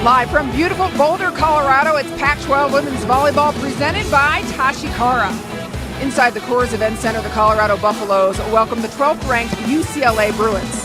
Live from beautiful Boulder, Colorado, it's Pac-12 Women's Volleyball presented by Tashikara. Inside the Coors Event Center, the Colorado Buffaloes welcome the 12th-ranked UCLA Bruins.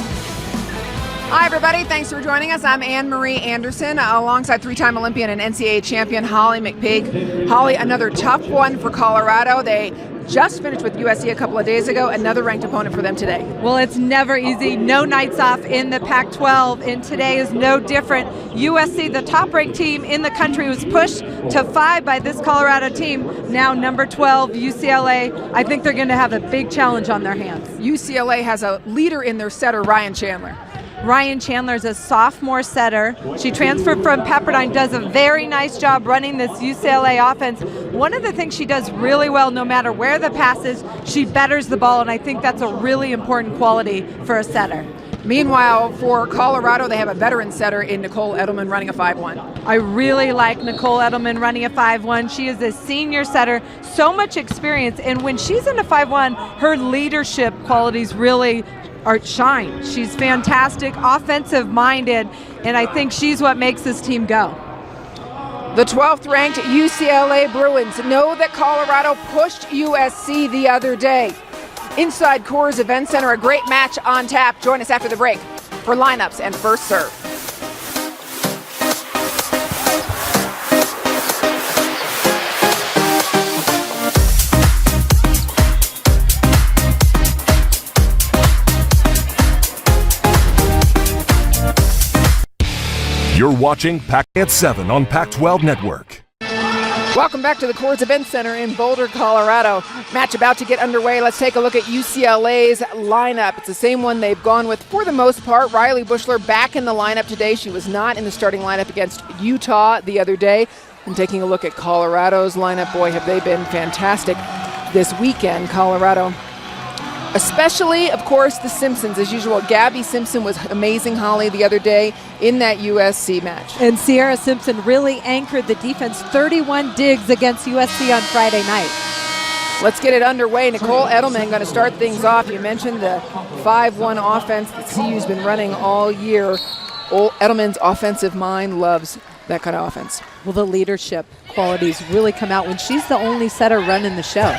Hi, everybody. Thanks for joining us. I'm Anne-Marie Anderson, alongside three-time Olympian and NCAA champion Holly McPeak. Holly, another tough one for Colorado. They just finished with USC a couple of days ago. Another ranked opponent for them today. Well, it's never easy. No nights off in the Pac-12, and today is no different. USC, the top-ranked team in the country, was pushed to 5 by this Colorado team. Now number 12, UCLA. I think they're going to have a big challenge on their hands. UCLA has a leader in their setter, Ryan Chandler. Ryan Chandler is a sophomore setter. She transferred from Pepperdine, does a very nice job running this UCLA offense. One of the things she does really well, no matter where the pass is, she betters the ball, and I think that's a really important quality for a setter. Meanwhile, for Colorado, they have a veteran setter in Nicole Edelman running a 5-1. I really like Nicole Edelman running a 5-1. She is a senior setter, so much experience, and when she's in a 5-1, her leadership qualities really shine. She's fantastic, offensive-minded, and I think she's what makes this team go. The 12th-ranked UCLA Bruins know that Colorado pushed USC the other day. Inside Coors Event Center, a great match on tap. Join us after the break for lineups and first serve. You're watching Pac at 7 on Pac-12 Network. Welcome back to the Coors Event Center in Boulder, Colorado. Match about to get underway. Let's take a look at UCLA's lineup. It's the same one they've gone with for the most part. Riley Bushler back in the lineup today. She was not in the starting lineup against Utah the other day. And taking a look at Colorado's lineup, boy, have they been fantastic this weekend. Colorado, especially, of course, the Simpsons. As usual, Gabby Simpson was amazing, Holly, the other day in that USC match. And Sierra Simpson really anchored the defense. 31 digs against USC on Friday night. Let's get it underway. Nicole Edelman going to start things off. You mentioned the 5-1 offense that CU's been running all year. Edelman's offensive mind loves that kind of offense. Well, the leadership qualities really come out when she's the only setter running the show.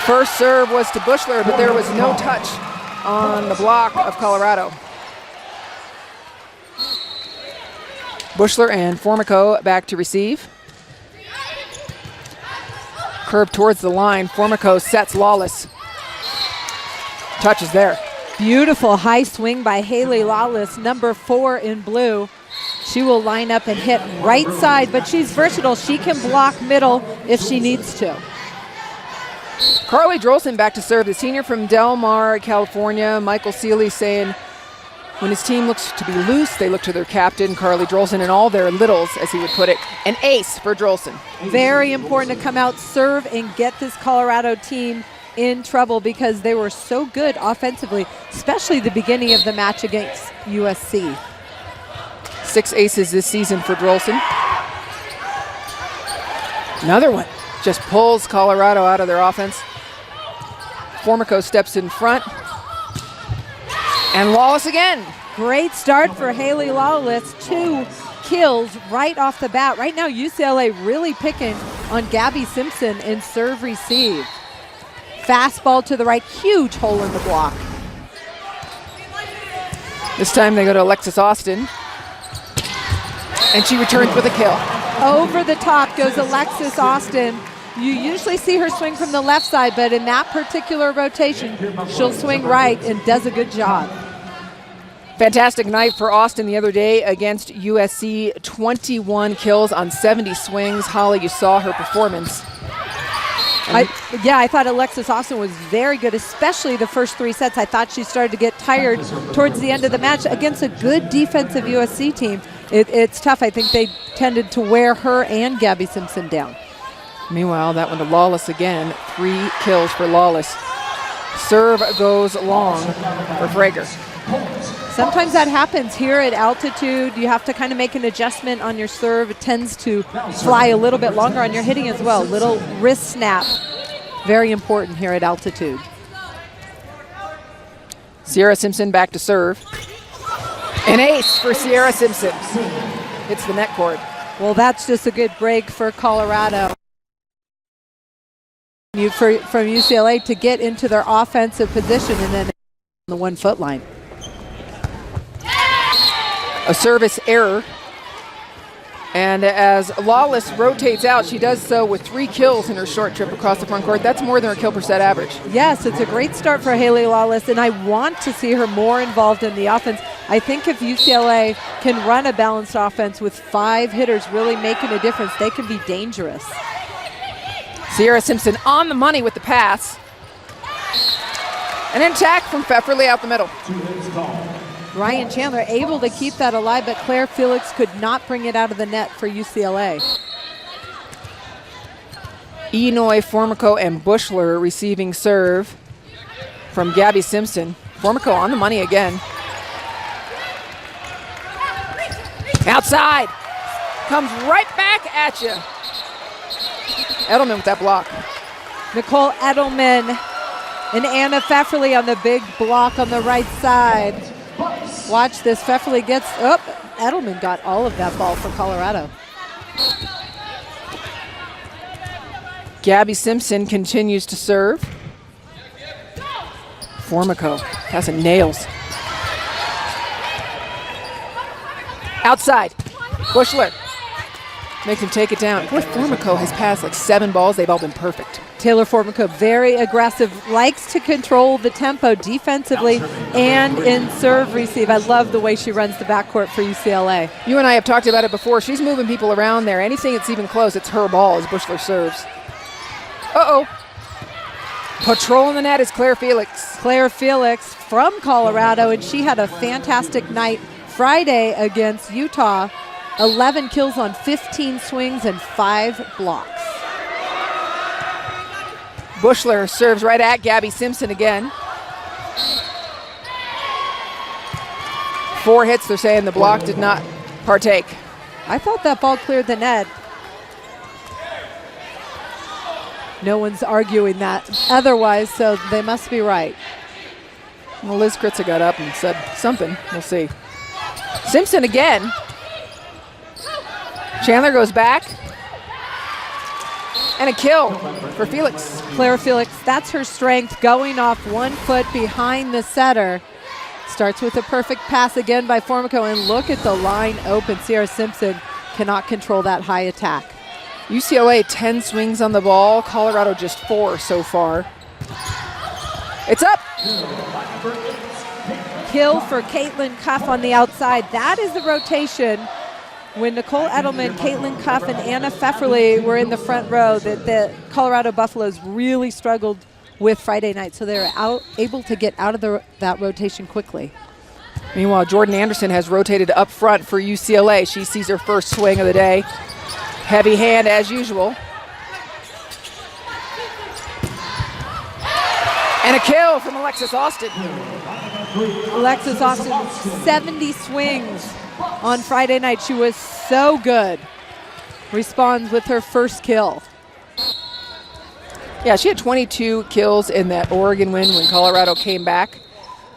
First serve was to Bushler, but there was no touch on the block of Colorado. Bushler and Formico back to receive. Curve towards the line. Formico sets Lawless. Touch is there. Beautiful high swing by Haley Lawless, number 4 in blue. She will line up and hit right side, but she's versatile. She can block middle if she needs to. Carly Drolson back to serve, the senior from Del Mar, California. Michael Seeley saying when his team looks to be loose, they look to their captain, Carly Drolson, and all their littles, as he would put it. An ace for Drolson. Very important to come out, serve, and get this Colorado team in trouble because they were so good offensively, especially the beginning of the match against USC. 6 aces this season for Drolson. Another one. Just pulls Colorado out of their offense. Formico steps in front. And Lawless again. Great start for Haley Lawless. 2 kills right off the bat. Right now, UCLA really picking on Gabby Simpson in serve receive. Fastball to the right. Huge hole in the block. This time they go to Alexis Austin. And she returns with a kill. Over the top goes Alexis Austin. You usually see her swing from the left side, but in that particular rotation, she'll swing right and does a good job. Fantastic night for Austin the other day against USC. 21 kills on 70 swings. Holly, you saw her performance. I thought Alexis Austin was very good, especially the first 3 sets. I thought she started to get tired towards the end of the match against a good defensive USC team. It's tough. I think they tended to wear her and Gabby Simpson down. Meanwhile, that one to Lawless again. 3 kills for Lawless. Serve goes long for Frager. Sometimes that happens here at altitude. You have to kind of make an adjustment on your serve. It tends to fly a little bit longer on your hitting as well. Little wrist snap. Very important here at altitude. Sierra Simpson back to serve. An ace for Sierra Simpson. Hits the net cord. Well, that's just a good break for Colorado. From UCLA to get into their offensive position and then on the 1 foot line. A service error. And as Lawless rotates out, she does so with 3 kills in her short trip across the front court. That's more than her kill per set average. Yes, it's a great start for Haley Lawless, and I want to see her more involved in the offense. I think if UCLA can run a balanced offense with 5 hitters really making a difference, they can be dangerous. Sierra Simpson on the money with the pass. An attack from Pfefferly out the middle. Ryan Chandler able to keep that alive, but Claire Felix could not bring it out of the net for UCLA. Enoy, Formico, and Bushler receiving serve from Gabby Simpson. Formico on the money again. Outside. Comes right back at you. Edelman with that block. Nicole Edelman and Anna Pfefferly on the big block on the right side. Watch this. Pfefferly gets up. Edelman got all of that ball for Colorado. Gabby Simpson continues to serve. Formico has it nails. Outside. Bushler makes him take it down. Boy, Formico has passed like 7 balls. They've all been perfect. Taylor Formico, very aggressive, likes to control the tempo defensively and in serve receive. I love the way she runs the backcourt for UCLA. You and I have talked about it before. She's moving people around there. Anything that's even close, it's her ball as Bushler serves. Uh-oh. Patrolling the net is Claire Felix. Claire Felix from Colorado, and she had a fantastic night Friday against Utah. 11 kills on 15 swings and 5 blocks. Bushler serves right at Gabby Simpson again. 4 hits, they're saying the block did not partake. I thought that ball cleared the net. No one's arguing that otherwise, so they must be right. Well, Liz Kritza got up and said something. We'll see. Simpson again. Chandler goes back. And a kill for Felix. Claire Felix, that's her strength, going off 1 foot behind the setter. Starts with a perfect pass again by Formico, and look at the line open. Sierra Simpson cannot control that high attack. UCLA 10 swings on the ball, Colorado just 4 so far. It's up. Kill for Caitlin Cuff on the outside. That is the rotation. When Nicole Edelman, Caitlin Cuff, and Anna Pfefferly were in the front row, that the Colorado Buffaloes really struggled with Friday night, so they're able to get out of that rotation quickly. Meanwhile, Jordan Anderson has rotated up front for UCLA. She sees her first swing of the day. Heavy hand as usual. And a kill from Alexis Austin. Alexis Austin, 70 swings on Friday night. She was so good. Responds with her first kill. Yeah, she had 22 kills in that Oregon win when Colorado came back.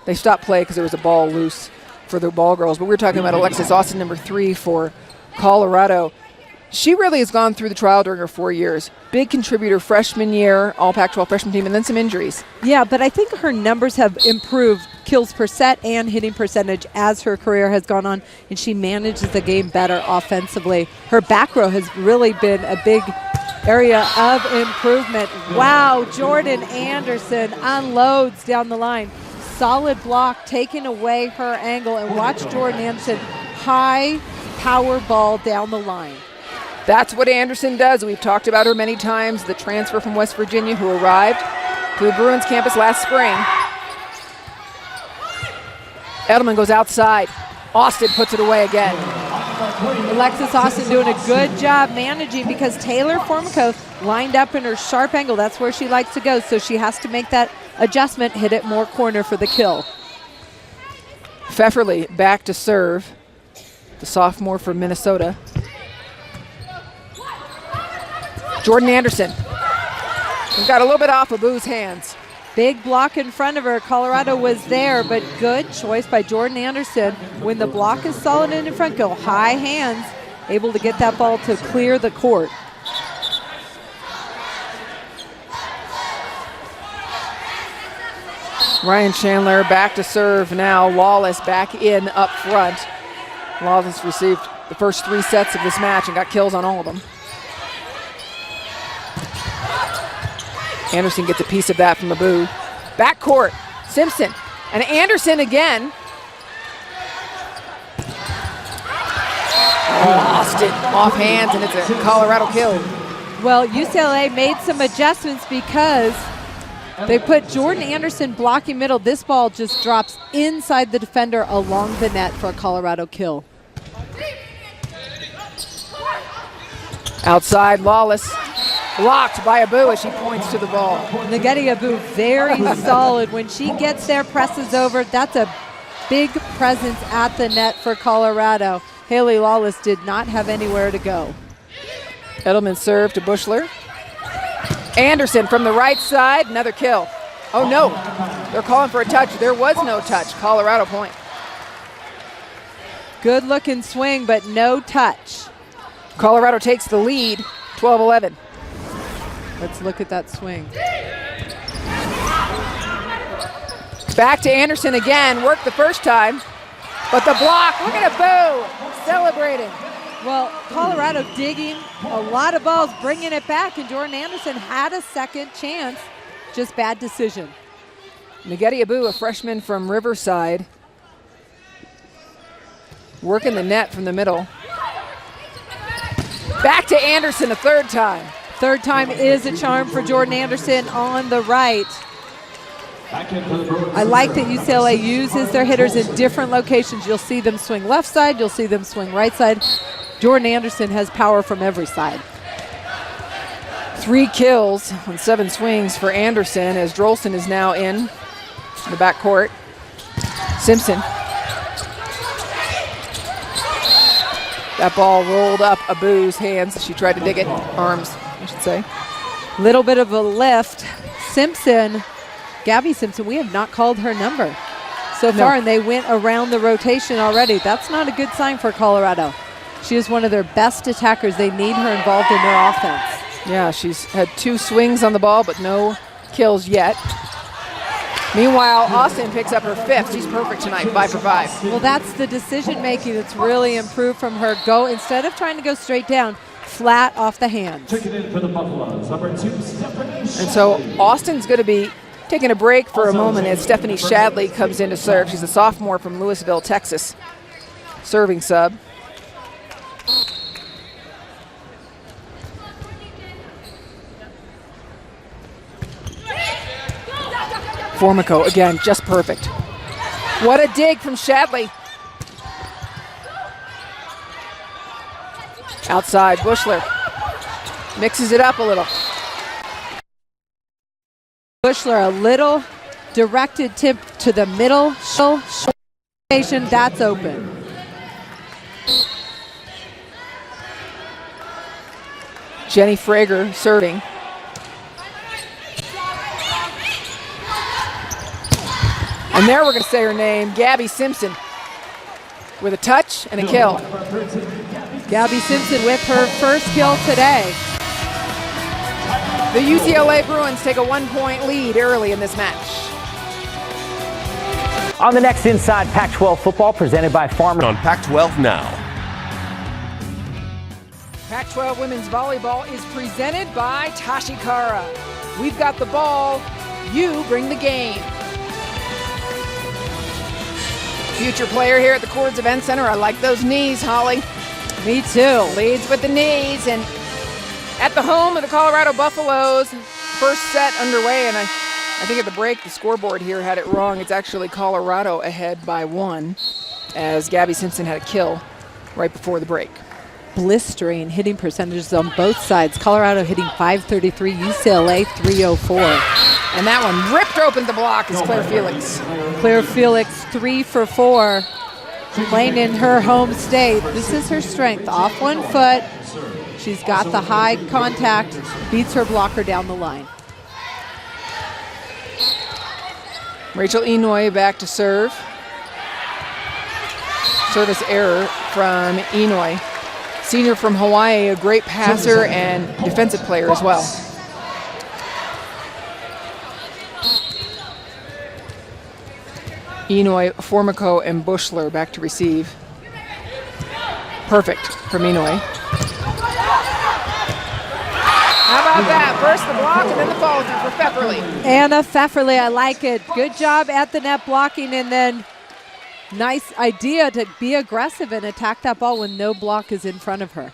They stopped play because there was a ball loose for the ball girls. But we're talking about Alexis Austin, number 3 for Colorado. She really has gone through the trial during her 4 years. Big contributor freshman year, all Pac-12 freshman team, and then some injuries. Yeah, but I think her numbers have improved, kills per set and hitting percentage, as her career has gone on, and she manages the game better offensively. Her back row has really been a big area of improvement. Wow, Jordan Anderson unloads down the line. Solid block, taking away her angle, and watch Jordan Anderson, high power ball down the line. That's what Anderson does. We've talked about her many times, the transfer from West Virginia who arrived to the Bruins campus last spring. Edelman goes outside. Austin puts it away again. Alexis Austin doing a good job managing, because Taylor Formico lined up in her sharp angle. That's where she likes to go, so she has to make that adjustment, hit it more corner for the kill. Pfefferly back to serve, the sophomore from Minnesota. Jordan Anderson. We've got a little bit off of Boo's hands. Big block in front of her. Colorado was there, but good choice by Jordan Anderson. When the block is solid in front, go high hands, able to get that ball to clear the court. Ryan Chandler back to serve now. Lawless back in up front. Lawless received the first 3 sets of this match and got kills on all of them. Anderson gets a piece of that from Abu. Backcourt, Simpson and Anderson again. Lost it off hands, and it's a Colorado kill. Well, UCLA made some adjustments because they put Jordan Anderson blocking middle. This ball just drops inside the defender along the net for a Colorado kill. Outside, Lawless. Blocked by Abu as she points to the ball. Nagedi Abu, very solid. When she gets there, presses over. That's a big presence at the net for Colorado. Haley Lawless did not have anywhere to go. Edelman serve to Bushler. Anderson from the right side, another kill. Oh no, they're calling for a touch. There was no touch. Colorado point. Good looking swing, but no touch. Colorado takes the lead, 12-11. Let's look at that swing. Back to Anderson again, worked the first time, but the block, look at Abu, celebrating. Well, Colorado digging a lot of balls, bringing it back, and Jordan Anderson had a second chance, just bad decision. Nagedi Abu, a freshman from Riverside, working the net from the middle. Back to Anderson a third time. Third time is a charm for Jordan Anderson on the right. I like that UCLA uses their hitters in different locations. You'll see them swing left side, you'll see them swing right side. Jordan Anderson has power from every side. 3 kills on 7 swings for Anderson as Drolson is now in the backcourt. Simpson. That ball rolled up Abu's hands. She tried to dig it, arms, I should say. Little bit of a lift. Simpson, Gabby Simpson, we have not called her number so far, and they went around the rotation already. That's not a good sign for Colorado. She is one of their best attackers. They need her involved in their offense. Yeah, she's had 2 swings on the ball, but no kills yet. Meanwhile, Austin picks up her 5th. She's perfect tonight, 5 for 5. Well, that's the decision making that's really improved from her. Go, instead of trying to go straight down, flat off the hands. In for the Buffaloes, number 2, Stephanie. And so Austin's going to be taking a break for a moment as Stephanie Shadley comes in to serve. She's a sophomore from Louisville, Texas, serving sub. Formico again, just perfect. What a dig from Shadley. Outside, Bushler mixes it up a little. Bushler, a little directed tip to the middle station. That's open. Jenny Frager serving. And there we're going to say her name, Gabby Simpson, with a touch and a kill. Gabby Simpson with her first kill today. The UCLA Bruins take a 1-point lead early in this match. On the next Inside Pac-12 Football, presented by Farmers. On Pac-12 Now. Pac-12 Women's Volleyball is presented by Tashikara. We've got the ball, you bring the game. Future player here at the Cords Event Center. I like those knees, Holly. Me too. Leads with the knees, and at the home of the Colorado Buffaloes, first set underway, and I think at the break the scoreboard here had it wrong. It's actually Colorado ahead by 1 as Gabby Simpson had a kill right before the break. Blistering hitting percentages on both sides. Colorado hitting .533, UCLA .304. And that one ripped open the block is Claire Felix. Claire Felix 3 for 4, playing in her home state. This is her strength. Off 1 foot. She's got the high contact, beats her blocker down the line. Rachel Inoue back to serve. Service error from Inoue. Senior from Hawaii, a great passer and defensive player as well. Inoue, Formico, and Bushler back to receive. Perfect from Inoue. How about that? First the block and then the follow through for Pfefferly. Anna Pfefferly, I like it. Good job at the net blocking, and then nice idea to be aggressive and attack that ball when no block is in front of her.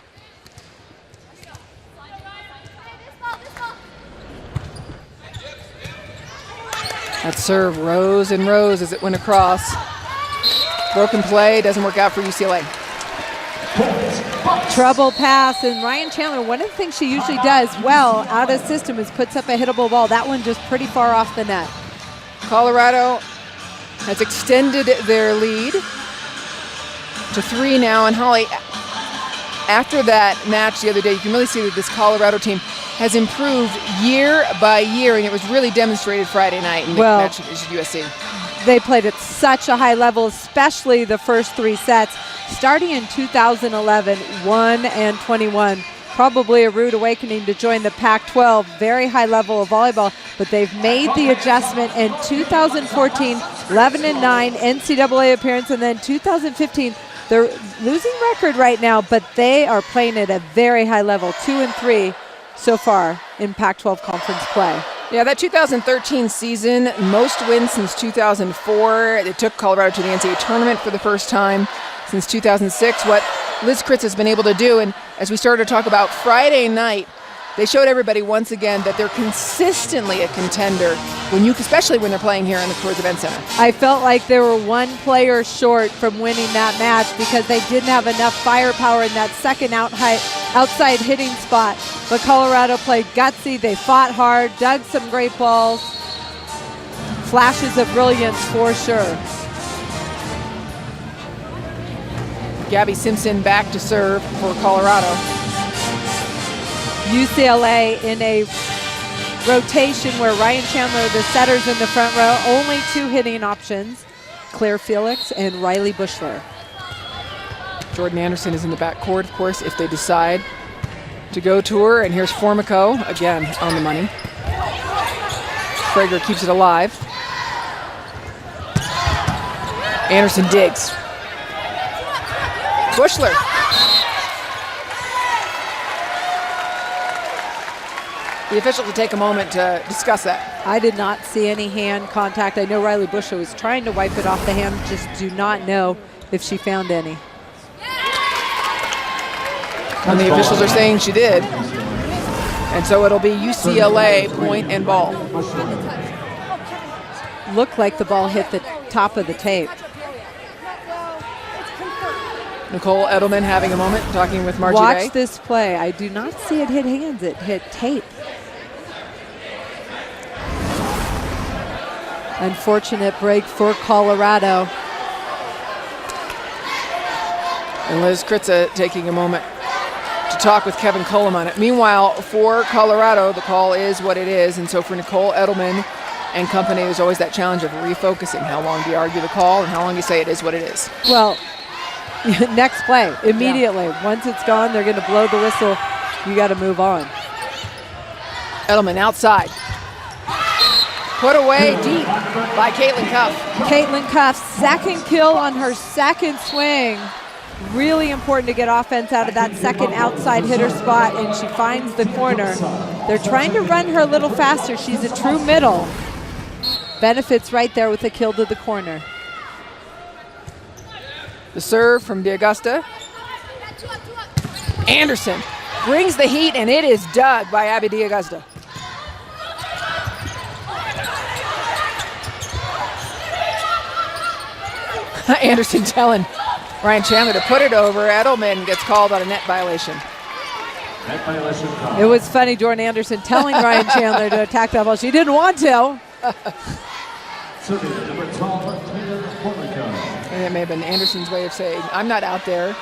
That serve rose and rose as it went across. Broken play, doesn't work out for UCLA. Trouble pass, and Ryan Chandler, one of the things she usually does well out of system is puts up a hittable ball. That one just pretty far off the net. Colorado has extended their lead to 3 now, and Holly, after that match the other day, you can really see that this Colorado team has improved year by year, and it was really demonstrated Friday night in the match against USC. They played at such a high level, especially the first 3 sets. Starting in 2011, 1-21. Probably a rude awakening to join the Pac-12. Very high level of volleyball, but they've made the adjustment in 2014, 11-9 NCAA appearance, and then 2015. They're losing record right now, but they are playing at a very high level, 2-3 so far in Pac-12 conference play. Yeah, that 2013 season, most wins since 2004. It took Colorado to the NCAA tournament for the first time since 2006. What Liz Kritz has been able to do, and as we started to talk about Friday night, they showed everybody once again that they're consistently a contender, especially when they're playing here in the Coors Event Center. I felt like they were 1 player short from winning that match because they didn't have enough firepower in that second outside hitting spot. But Colorado played gutsy. They fought hard, dug some great balls. Flashes of brilliance for sure. Gabby Simpson back to serve for Colorado. UCLA in a rotation where Ryan Chandler, the setters in the front row, only 2 hitting options, Claire Felix and Riley Bushler. Jordan Anderson is in the backcourt, of course, if they decide to go to her. And here's Formico, again, on the money. Prager keeps it alive. Anderson digs. Bushler. The officials will take a moment to discuss that. I did not see any hand contact. I know Riley Bushler was trying to wipe it off the hand, just do not know if she found any. And the officials are saying she did. And so it'll be UCLA point and ball. Looked like the ball hit the top of the tape. Nicole Edelman having a moment, talking with Margie Watch Bay. this play. I do not see it hit hands. It hit tape. Unfortunate break for Colorado. And Liz Kritza taking a moment to talk with Kevin Cullum on it. Meanwhile, for Colorado, the call is what it is. And so for Nicole Edelman and company, there's always that challenge of refocusing. How long do you argue the call and how long do you say it is what it is? Well, next play, immediately. Yeah. Once it's gone, they're going to blow the whistle. You got to move on. Edelman outside. Put away deep by Caitlin Cuff. Caitlin Cuff, second kill on her second swing. Really important to get offense out of that second outside hitter spot, and she finds the corner. They're trying to run her a little faster. She's a true middle. Benefits right there with a kill to the corner. The serve from DeAugusta. Anderson brings the heat, and it is dug by Abby DeAugusta. Anderson telling Ryan Chandler to put it over. Edelman gets called on a net violation. Net violation. It was funny, Jordan Anderson telling Ryan Chandler to attack that ball. She didn't want to. Serving number 12, Taylor Formico. And it may have been Anderson's way of saying, I'm not out there.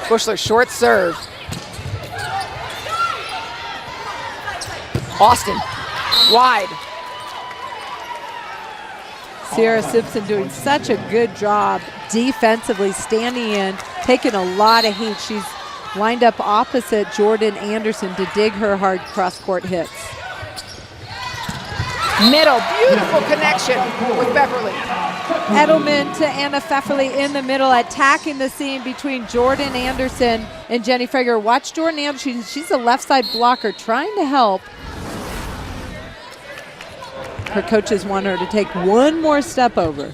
Bushler, short serve. Austin, wide. Sierra Simpson doing such a good job defensively, standing in, taking a lot of heat. She's lined up opposite Jordan Anderson to dig her hard cross-court hits. Middle, beautiful connection with Beverly. Edelman to Anna Pfefferly in the middle, attacking the seam between Jordan Anderson and Jenny Frager. Watch Jordan Anderson, she's a left side blocker trying to help. Her coaches want her to take one more step over.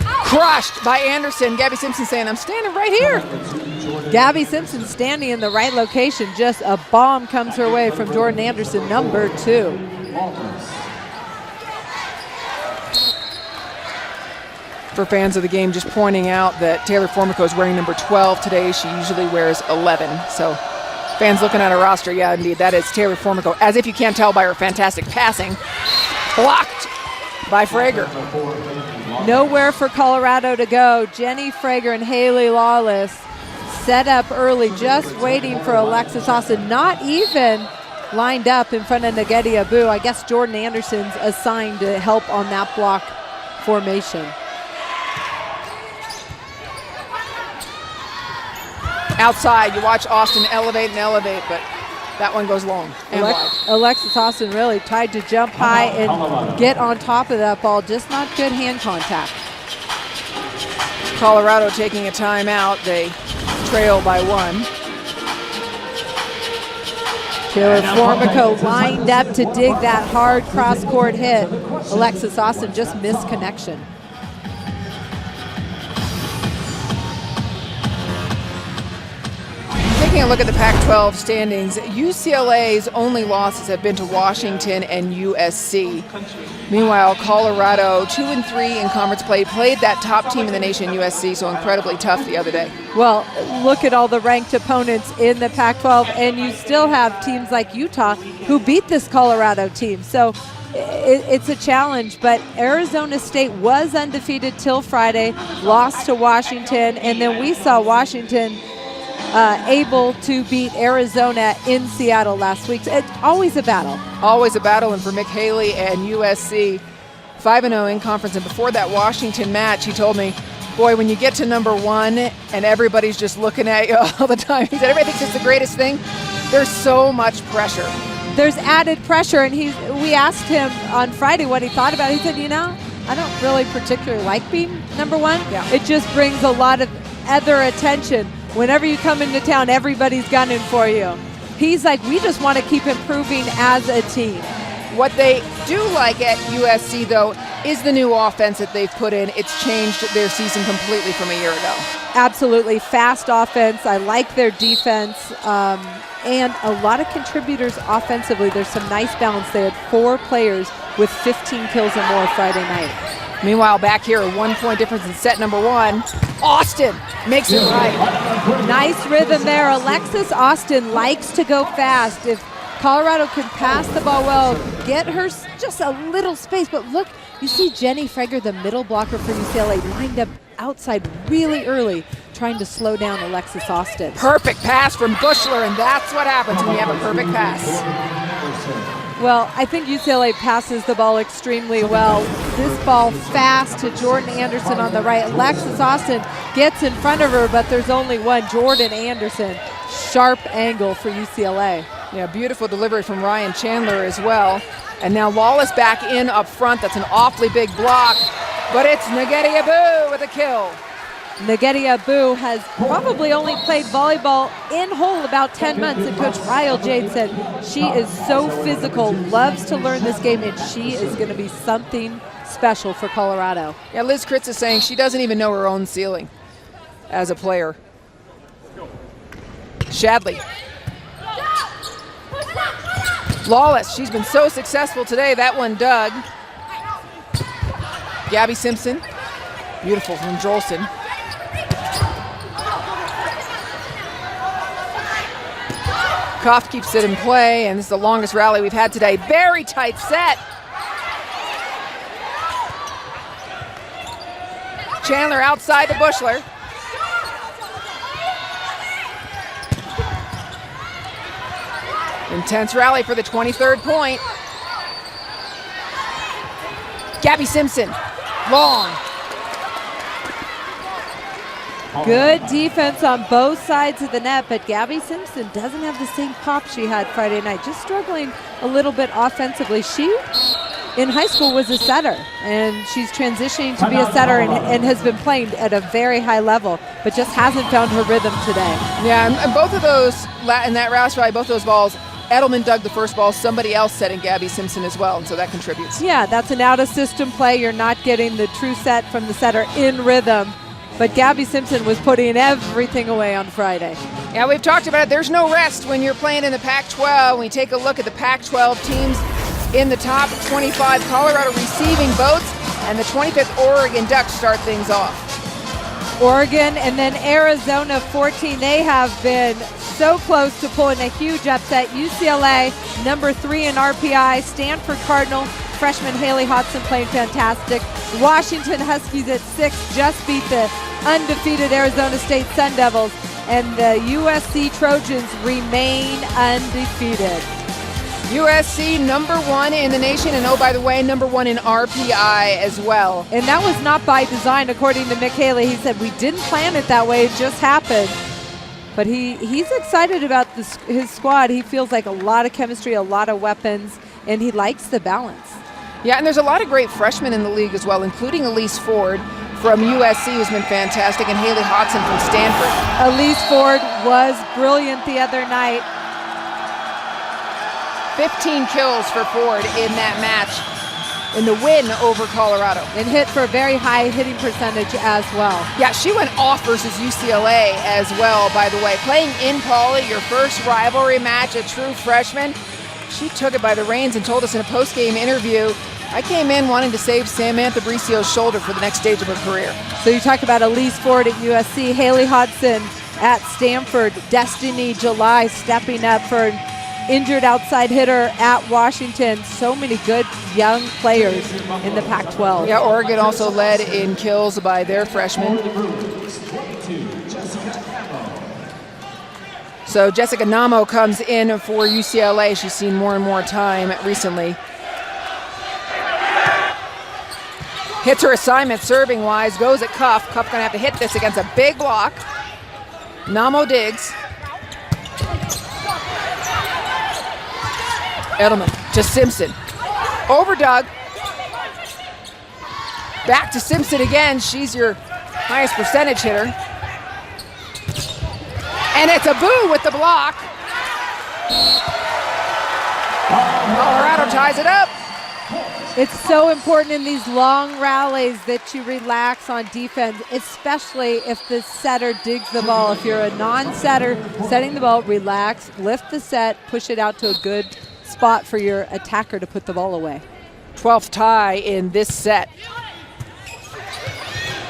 Crushed by Anderson. Gabby Simpson saying, I'm standing right here. Gabby Simpson standing in the right location. Just a bomb comes her way from Jordan Anderson, number 2. For fans of the game, just pointing out that Taylor Formico is wearing number 12 today. She usually wears 11. So fans looking at her roster, yeah, indeed, that is Taylor Formico. As if you can't tell by her fantastic passing. Blocked by Frager. Nowhere for Colorado to go. Jenny Frager and Haley Lawless set up early, just waiting for Alexis Austin. Not even lined up in front of Nagedi Abu. I guess Jordan Anderson's assigned to help on that block formation. Outside, you watch Austin elevate and elevate, but that one goes long and wide. Alexis Austin really tried to jump high and get on top of that ball, just not good hand contact. Colorado taking a timeout. They trail by 1. Taylor Formico lined up to dig that hard cross-court hit. Alexis Austin just missed connection. Taking a look at the Pac-12 standings, UCLA's only losses have been to Washington and USC. Meanwhile, Colorado, 2-3 in conference play, played that top team in the nation, USC, so incredibly tough the other day. Well, look at all the ranked opponents in the Pac-12, and you still have teams like Utah who beat this Colorado team. So it's a challenge, but Arizona State was undefeated till Friday, lost to Washington, and then we saw Washington able to beat Arizona in Seattle last week. It's always a battle. Always a battle, and for Mick Haley and USC, 5-0 in conference. And before that Washington match, he told me, boy, when you get to number 1 and everybody's just looking at you all the time, he said, everybody thinks it's the greatest thing. There's so much pressure. There's added pressure, and we asked him on Friday what he thought about it. He said, I don't really particularly like being number 1. Yeah. It just brings a lot of other attention. Whenever you come into town, everybody's gunning for you. He's like, we just want to keep improving as a team. What they do like at USC, though, is the new offense that they've put in. It's changed their season completely from a year ago. Absolutely. Fast offense. I like their defense. And a lot of contributors offensively. There's some nice balance. They had 4 players with 15 kills or more Friday night. Meanwhile, back here, a 1-point difference in set number 1. Austin makes it right. Nice rhythm there. Alexis Austin likes to go fast. If Colorado can pass the ball well, get her just a little space. But look, you see Jenny Frager, the middle blocker for UCLA, lined up outside really early, trying to slow down Alexis Austin. Perfect pass from Bushler, and that's what happens when you have a perfect pass. Well, I think UCLA passes the ball extremely well. This ball fast to Jordan Anderson on the right. Alexis Austin gets in front of her, but there's only one. Jordan Anderson, sharp angle for UCLA. Yeah, beautiful delivery from Ryan Chandler as well. And now Lawless back in up front. That's an awfully big block, but it's Nagedi Abu with a kill. Nagedi Abu has probably only played volleyball in whole about 10 months, and Coach Ryle Jade said she is so physical, loves to learn this game, and she is going to be something special for Colorado. Yeah, Liz Kritz is saying she doesn't even know her own ceiling as a player. Shadley. Lawless, she's been so successful today. That one dug. Gabby Simpson, beautiful from Jolson. Koff keeps it in play, and this is the longest rally we've had today. Very tight set. Chandler outside to Bushler. Intense rally for the 23rd point. Gabby Simpson, long. Good defense on both sides of the net, but Gabby Simpson doesn't have the same pop she had Friday night, just struggling a little bit offensively. She, in high school, was a setter, and she's transitioning to be a setter and has been playing at a very high level, but just hasn't found her rhythm today. Yeah, and both of those, in that rouse rally, both those balls, Edelman dug the first ball, somebody else setting Gabby Simpson as well, and so that contributes. Yeah, that's an out-of-system play. You're not getting the true set from the setter in rhythm. But Gabby Simpson was putting everything away on Friday. Yeah, we've talked about it. There's no rest when you're playing in the Pac-12. When we take a look at the Pac-12 teams in the top 25, Colorado receiving votes, and the 25th Oregon Ducks start things off. Oregon and then Arizona 14. They have been so close to pulling a huge upset. UCLA, number 3 in RPI. Stanford Cardinal, freshman Haley Hodson playing fantastic. Washington Huskies at 6 just beat the undefeated Arizona State Sun Devils, and the USC Trojans remain undefeated. USC number 1 in the nation, and oh, by the way, number 1 in RPI as well. And that was not by design, according to Mick Haley. He said, we didn't plan it that way, it just happened. But he's excited about his squad. He feels like a lot of chemistry, a lot of weapons, and he likes the balance. Yeah, and there's a lot of great freshmen in the league as well, including Elise Ford from USC, who's been fantastic, and Haley Hodson from Stanford. Elise Ford was brilliant the other night. 15 kills for Ford in that match in the win over Colorado. And hit for a very high hitting percentage as well. Yeah, she went off versus UCLA as well, by the way. Playing in Pauley, your first rivalry match, a true freshman. She took it by the reins and told us in a post-game interview, I came in wanting to save Samantha Bricio's shoulder for the next stage of her career. So you talk about Elise Ford at USC, Haley Hodson at Stanford, Destiny July stepping up for an injured outside hitter at Washington. So many good young players in the Pac-12. Yeah, Oregon also led in kills by their freshmen. So Jessica Namo comes in for UCLA. She's seen more and more time recently. Hits her assignment serving-wise, goes at Cuff. Cuff gonna have to hit this against a big block. Namo digs. Edelman to Simpson. Over Doug. Back to Simpson again. She's your highest percentage hitter. And it's a boo with the block. Colorado ties it up. It's so important in these long rallies that you relax on defense, especially if the setter digs the ball. If you're a non-setter setting the ball, relax, lift the set, push it out to a good spot for your attacker to put the ball away. 12th tie in this set.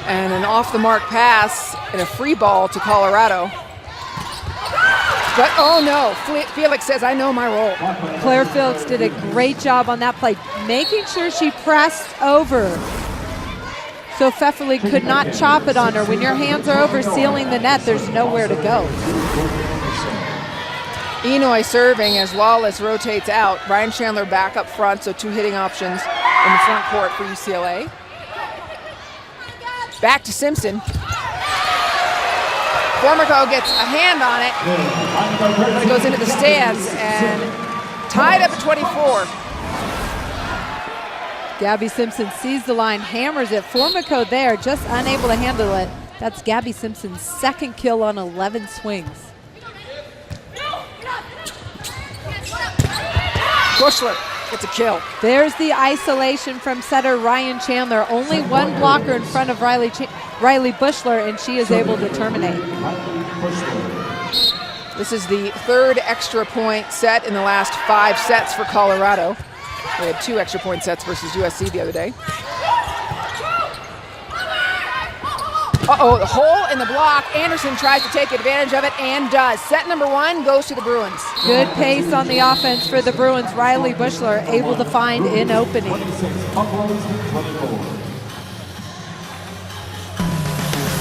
And an off-the-mark pass and a free ball to Colorado. But, oh no, Felix says, I know my role. Claire Felix did a great job on that play, making sure she pressed over so Pfefferle could not chop it on her. When your hands are over sealing the net, there's nowhere to go. Enoy serving as Lawless rotates out. Ryan Chandler back up front, so 2 hitting options in the front court for UCLA. Back to Simpson. Formico gets a hand on it, but it goes into the stands and tied up at 24. Gabby Simpson sees the line, hammers it. Formico there, just unable to handle it. That's Gabby Simpson's second kill on 11 swings. Bushler gets a kill. There's the isolation from setter Ryan Chandler. Only one blocker in front of Riley Bushler, and she is able to terminate. This is the 3rd extra point set in the last 5 sets for Colorado. We had 2 extra point sets versus USC the other day. Uh-oh, the hole in the block. Anderson tries to take advantage of it and does. Set number 1 goes to the Bruins. Good pace on the offense for the Bruins. Riley Bushler able to find an opening.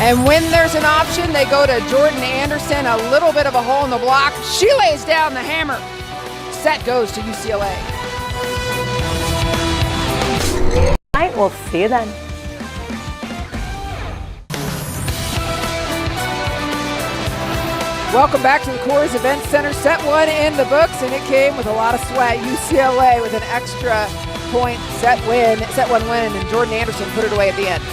And when there's an option, they go to Jordan Anderson. A little bit of a hole in the block. She lays down the hammer. set goes to UCLA. All right, we'll see you then. Welcome back to the Coors Event Center. Set one in the books, and it came with a lot of sweat. UCLA with an extra point set one win, and Jordan Anderson put it away at the end.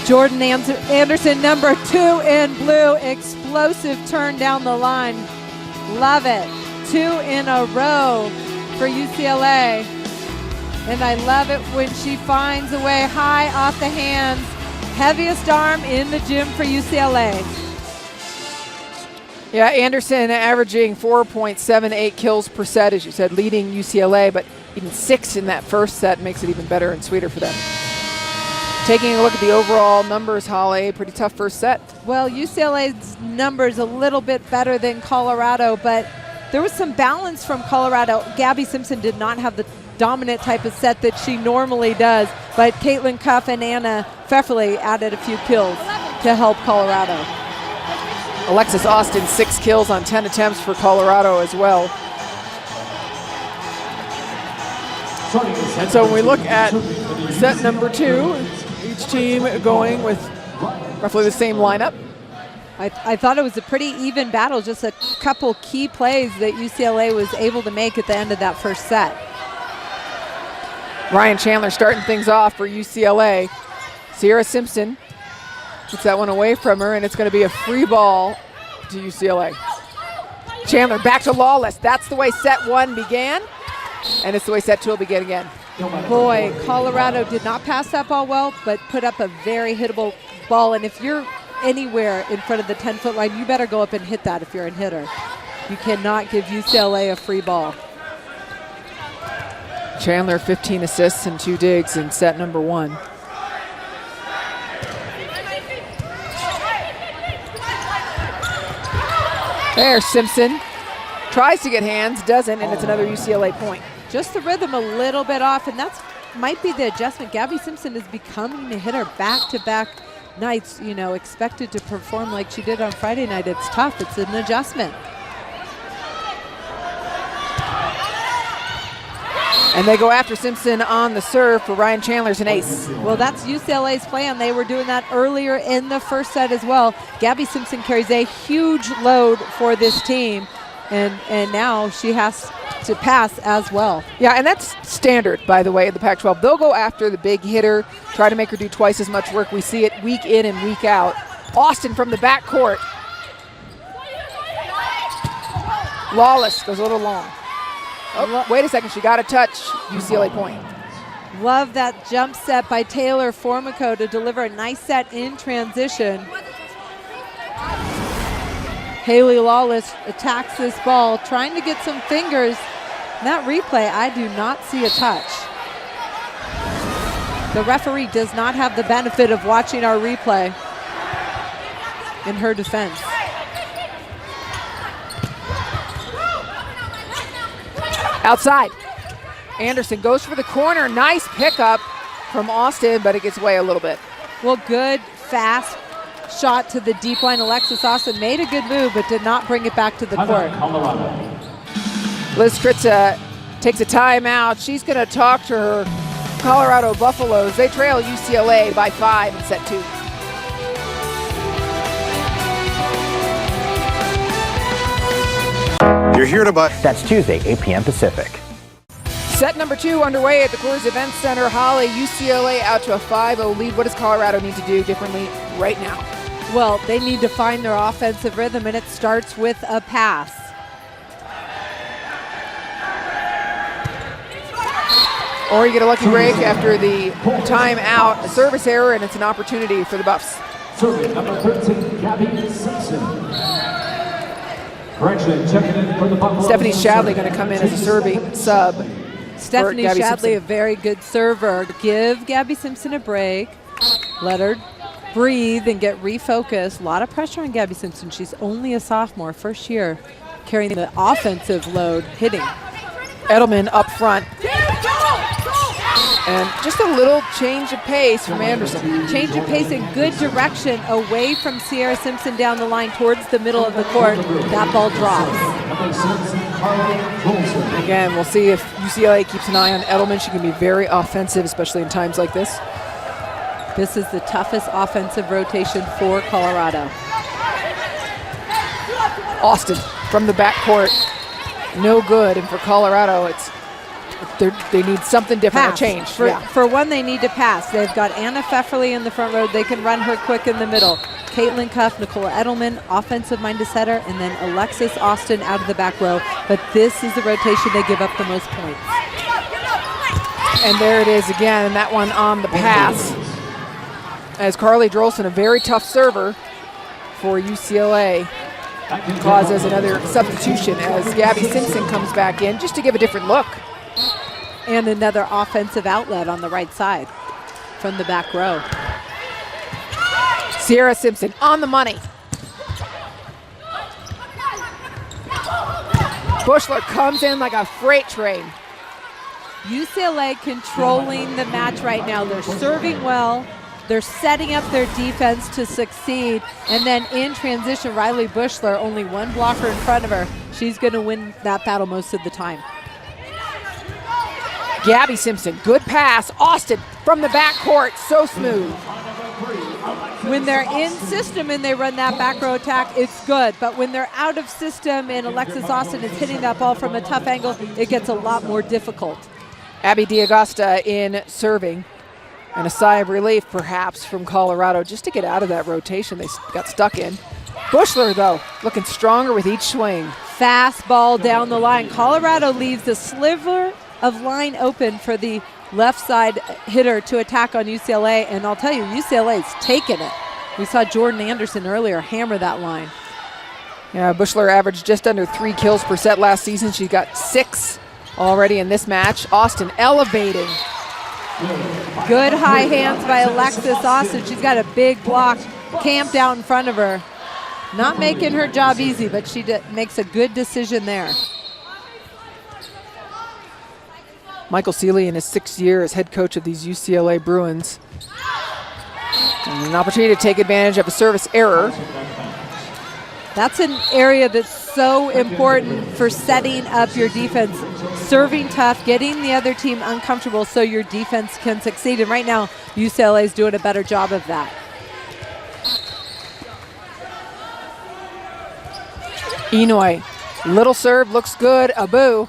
Jordan Anderson, number 2 in blue, explosive turn down the line. Love it. 2 in a row for UCLA. And I love it when she finds a way high off the hands. Heaviest arm in the gym for UCLA. Yeah, Anderson averaging 4.78 kills per set, as you said, leading UCLA, but even 6 in that first set makes it even better and sweeter for them. Taking a look at the overall numbers, Holly, pretty tough first set. Well, UCLA's numbers a little bit better than Colorado, but there was some balance from Colorado. Gabby Simpson did not have the dominant type of set that she normally does, but Caitlin Cuff and Anna Pfefferle added a few kills to help Colorado. Alexis Austin, 6 kills on 10 attempts for Colorado as well. And so when we look at set number 2, each team going with roughly the same lineup. I thought it was a pretty even battle, just a couple key plays that UCLA was able to make at the end of that first set. Ryan Chandler starting things off for UCLA. Sierra Simpson puts that one away from her, and it's going to be a free ball to UCLA. Chandler back to Lawless. That's the way set 1 began, and it's the way set 2 will begin again. Boy, Colorado did not pass that ball well, but put up a very hittable ball, and if you're anywhere in front of the 10-foot line, you better go up and hit that if you're a hitter. You cannot give UCLA a free ball. Chandler, 15 assists and 2 digs in set number 1. There, Simpson tries to get hands, doesn't, and it's another UCLA point. Just the rhythm a little bit off, and that's might be the adjustment. Gabby Simpson is becoming a hitter back-to-back nights, you know, expected to perform like she did on Friday night. It's tough. It's an adjustment. And they go after Simpson on the serve for Ryan Chandler's an ace. Well, that's UCLA's plan. They were doing that earlier in the first set as well. Gabby Simpson carries a huge load for this team, and now she has to pass as well. Yeah, and that's standard, by the way, in the Pac-12. They'll go after the big hitter, try to make her do twice as much work. We see it week in and week out. Austin from the backcourt. Lawless goes a little long. Oh, wait a second, she got a touch. UCLA point. Love that jump set by Taylor Formico to deliver a nice set in transition. Haley Lawless attacks this ball, trying to get some fingers. In that replay, I do not see a touch. The referee does not have the benefit of watching our replay in her defense. Outside. Anderson goes for the corner. Nice pickup from Austin, but it gets away a little bit. Well, good, fast shot to the deep line. Alexis Austin made a good move, but did not bring it back to the court. Liz Kritza takes a timeout. She's going to talk to her Colorado Buffaloes. They trail UCLA by 5 in set 2. You're here to buy. That's Tuesday, 8 p.m. Pacific. Set number 2 underway at the Coors Event Center. Holly, UCLA out to a 5-0 lead. What does Colorado need to do differently right now? Well, they need to find their offensive rhythm, and it starts with a pass. Or you get a lucky break after the timeout, a service error, and it's an opportunity for the Buffs. Serving number 13, Gabby Simpson. Correction, checking in for the Buffalo. Stephanie Shadley going to come in as a serving sub. Stephanie Gabby Shadley, Simpson. a very good server. Give Gabby Simpson a break. Let her breathe and get refocused. A lot of pressure on Gabby Simpson. She's only a sophomore, first year, carrying the offensive load, hitting. Edelman up front. And just a little change of pace from Anderson. Change of pace in good direction away from Sierra Simpson down the line towards the middle of the court. That ball drops. Again, we'll see if UCLA keeps an eye on Edelman. She can be very offensive, especially in times like this. This is the toughest offensive rotation for Colorado. Austin from the backcourt, no good. And for Colorado, they need something different, Pass. a change. For one, they need to pass. They've got Anna Pfefferly in the front row. They can run her quick in the middle. Caitlin Cuff, Nicola Edelman, offensive-minded setter, and then Alexis Austin out of the back row. But this is the rotation they give up the most points. And there it is again, and that one on the pass. As Carly Drolson, a very tough server for UCLA, causes another substitution as Gabby Simpson comes back in just to give a different look. And another offensive outlet on the right side from the back row. Sierra Simpson on the money. Bushler comes in like a freight train. UCLA controlling the match right now. They're serving well. They're setting up their defense to succeed. And then in transition, Riley Bushler, only one blocker in front of her. She's going to win that battle most of the time. Gabby Simpson, good pass. Austin from the backcourt, so smooth. When they're in system and they run that back row attack, it's good. But when they're out of system and Alexis Austin is hitting that ball from a tough angle, it gets a lot more difficult. Abby D'Agosta in serving. And a sigh of relief, perhaps, from Colorado just to get out of that rotation they got stuck in. Bushler, though, looking stronger with each swing. Fast ball down the line. Colorado leaves a sliver of line open for the left side hitter to attack on UCLA. And I'll tell you, UCLA's taken it. We saw Jordan Anderson earlier hammer that line. Yeah, Bushler averaged just under 3 kills per set last season. She got 6 already in this match. Austin elevating. Good high hands by Alexis Austin. She's got a big block camped out in front of her. Not making her job easy, but she makes a good decision there. Michael Seeley in his 6th year as head coach of these UCLA Bruins. And an opportunity to take advantage of a service error. That's an area that's so important for setting up your defense. Serving tough, getting the other team uncomfortable so your defense can succeed. And right now, UCLA is doing a better job of that. Inoue, little serve, looks good. Abu.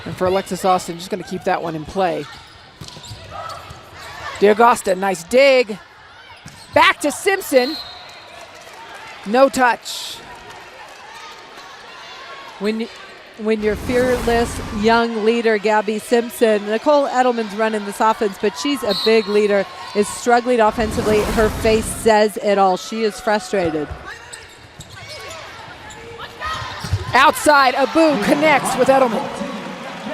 And for Alexis Austin, just going to keep that one in play. D'Agosta, nice dig. Back to Simpson. No touch. When your fearless young leader, Gabby Simpson, Nicole Edelman's running this offense, but she's a big leader, is struggling offensively. Her face says it all. She is frustrated. Outside, Abu connects with Edelman.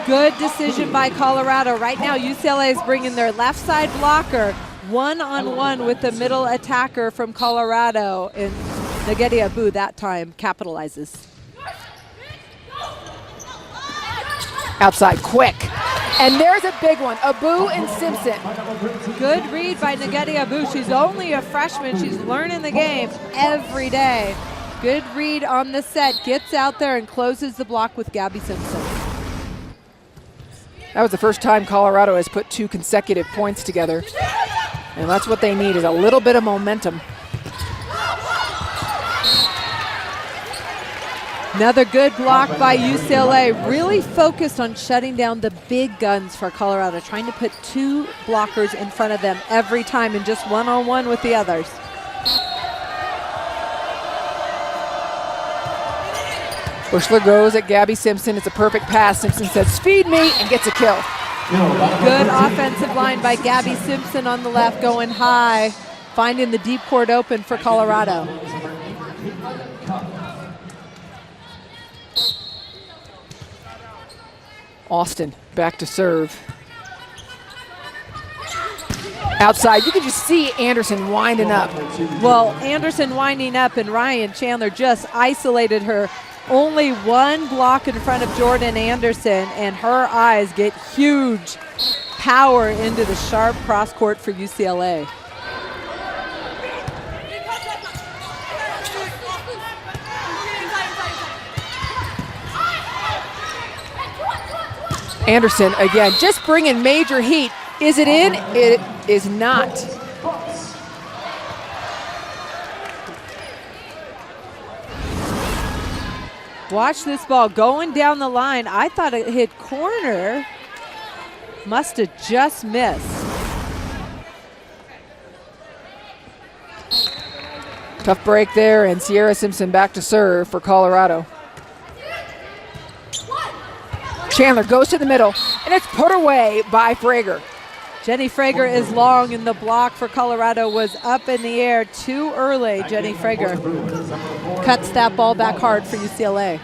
Good decision by Colorado. Right now, UCLA is bringing their left side blocker one-on-one with the middle attacker from Colorado. And Nagedi Abu that time capitalizes. Outside, quick. And there's a big one, Abu and Simpson. Good read by Nagedi Abu. She's only a freshman. She's learning the game every day. Good read on the set. Gets out there and closes the block with Gabby Simpson. That was the first time Colorado has put 2 consecutive points together. And that's what they need, is a little bit of momentum. Another good block by UCLA. Really focused on shutting down the big guns for Colorado, trying to put 2 blockers in front of them every time and just one-on-one with the others. Bushler goes at Gabby Simpson. It's a perfect pass. Simpson says, feed me, and gets a kill. Good offensive line by Gabby Simpson on the left, going high, finding the deep court open for Colorado. Austin back to serve. Outside, you can just see Anderson winding up. Well, Anderson winding up and Ryan Chandler just isolated her. Only one block in front of Jordan Anderson, and her eyes get huge power into the sharp cross court for UCLA. Anderson, again, just bringing major heat. Is it in? It is not. Watch this ball going down the line. I thought it hit corner. Must have just missed. Tough break there, and Sierra Simpson back to serve for Colorado. Chandler goes to the middle, and it's put away by Frager. Jenny Frager is long, and the block for Colorado was up in the air too early. Jenny Frager cuts that ball back hard for UCLA.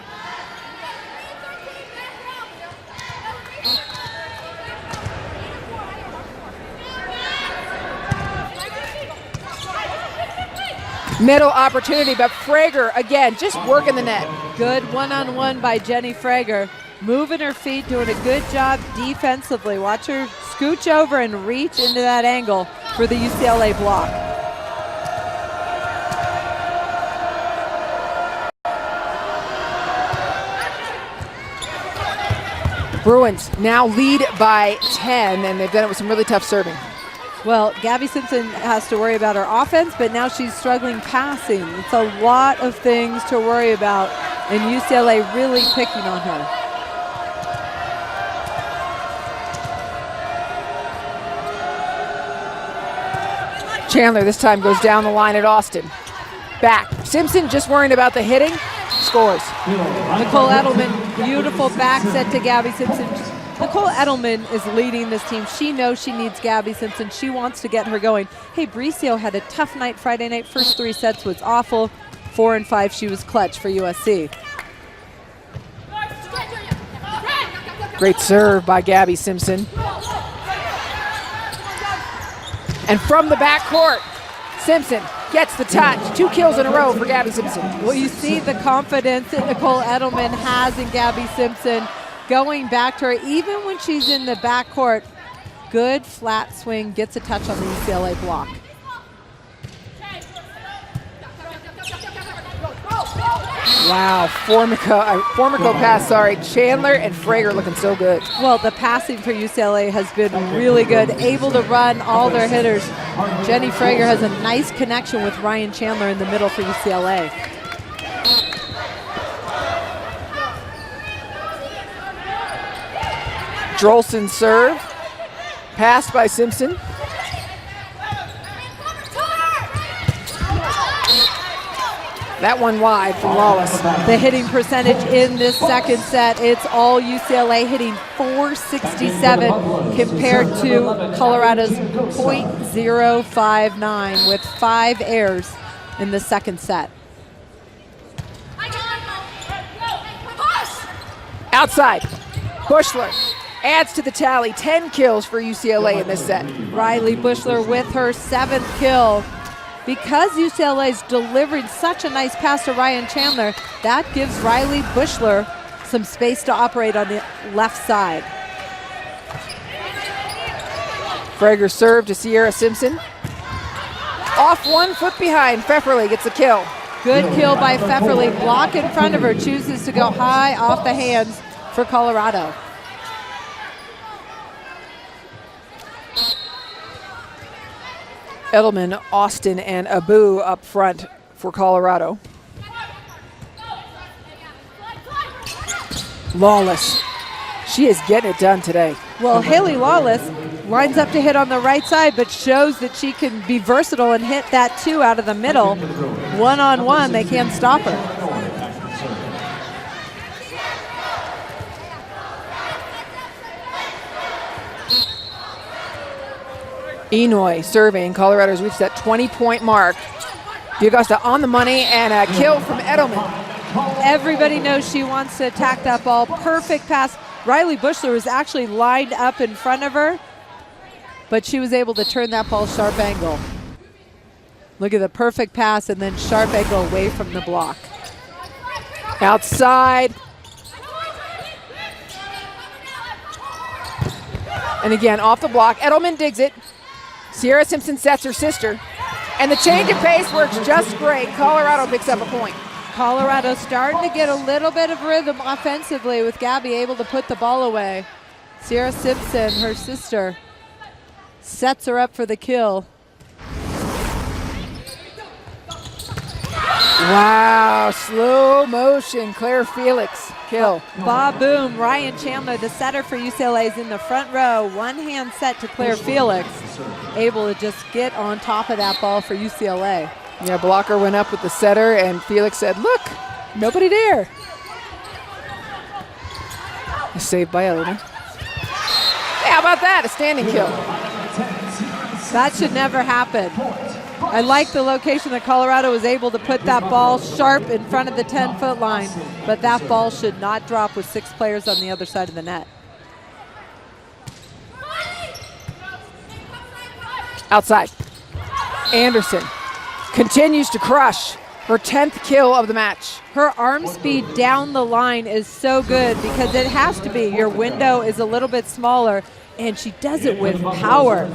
Middle opportunity, but Frager, again, just working the net. Good one-on-one by Jenny Frager. Moving her feet, doing a good job defensively. Watch her scooch over and reach into that angle for the UCLA block. Bruins now lead by 10, and they've done it with some really tough serving. Well, Gabby Simpson has to worry about her offense, but now she's struggling passing. It's a lot of things to worry about, and UCLA really picking on her. Chandler this time goes down the line at Austin. Back. Simpson just worrying about the hitting. Scores. Nicole Edelman, beautiful back set to Gabby Simpson. Nicole Edelman is leading this team. She knows she needs Gabby Simpson. She wants to get her going. Hey, Bricio had a tough night Friday night. First 3 sets was awful. 4 and 5, she was clutch for USC. Great serve by Gabby Simpson. And from the backcourt, Simpson gets the touch. 2 kills in a row for Gabby Simpson. Well, you see the confidence that Nicole Edelman has in Gabby Simpson going back to her, even when she's in the backcourt. Good flat swing, gets a touch on the UCLA block. Wow, Formico pass, sorry. Chandler and Frager looking so good. Well, the passing for UCLA has been really good, able to run all their hitters. Jenny Frager has a nice connection with Ryan Chandler in the middle for UCLA. Drolson serve, passed by Simpson. That one wide from Lawless. The hitting percentage in this second set, it's all UCLA hitting .467 compared to Colorado's .059 with 5 errors in the second set. Outside, Bushler adds to the tally, 10 kills for UCLA in this set. Riley Bushler with her 7th kill. Because UCLA is delivering such a nice pass to Ryan Chandler, that gives Riley Bushler some space to operate on the left side. Frager serve to Sierra Simpson. Off 1 foot behind, Pfefferly gets the kill. Good kill by Pfefferly. Block in front of her, chooses to go high off the hands for Colorado. Edelman, Austin, and Abu up front for Colorado. Lawless. She is getting it done today. Well, Haley Lawless lines up to hit on the right side, but shows that she can be versatile and hit that 2 out of the middle. One-on-one, they can't stop her. Enoy serving. Colorado's reached that 20-point mark. DeAugusta on the money, and a kill from Edelman. Everybody knows she wants to attack that ball. Perfect pass. Riley Bushler was actually lined up in front of her, but she was able to turn that ball sharp angle. Look at the perfect pass and then sharp angle away from the block. Outside. And again, off the block. Edelman digs it. Sierra Simpson sets her sister. And the change of pace works just great. Colorado picks up a point. Colorado starting to get a little bit of rhythm offensively with Gabby able to put the ball away. Sierra Simpson, her sister, sets her up for the kill. Wow, slow motion, Claire Felix kill. Ba-boom, Ryan Chandler, the setter for UCLA, is in the front row. One hand set to Claire Felix, able to just get on top of that ball for UCLA. Yeah, blocker went up with the setter, and Felix said, look, nobody there. Saved by Edelman. Hey, how about that? A standing kill. That should never happen. I like the location that Colorado was able to put that ball sharp in front of the 10-foot line, but that ball should not drop with 6 players on the other side of the net. Outside. Anderson continues to crush her 10th kill of the match. Her arm speed down the line is so good because it has to be. Your window is a little bit smaller, and she does it with power.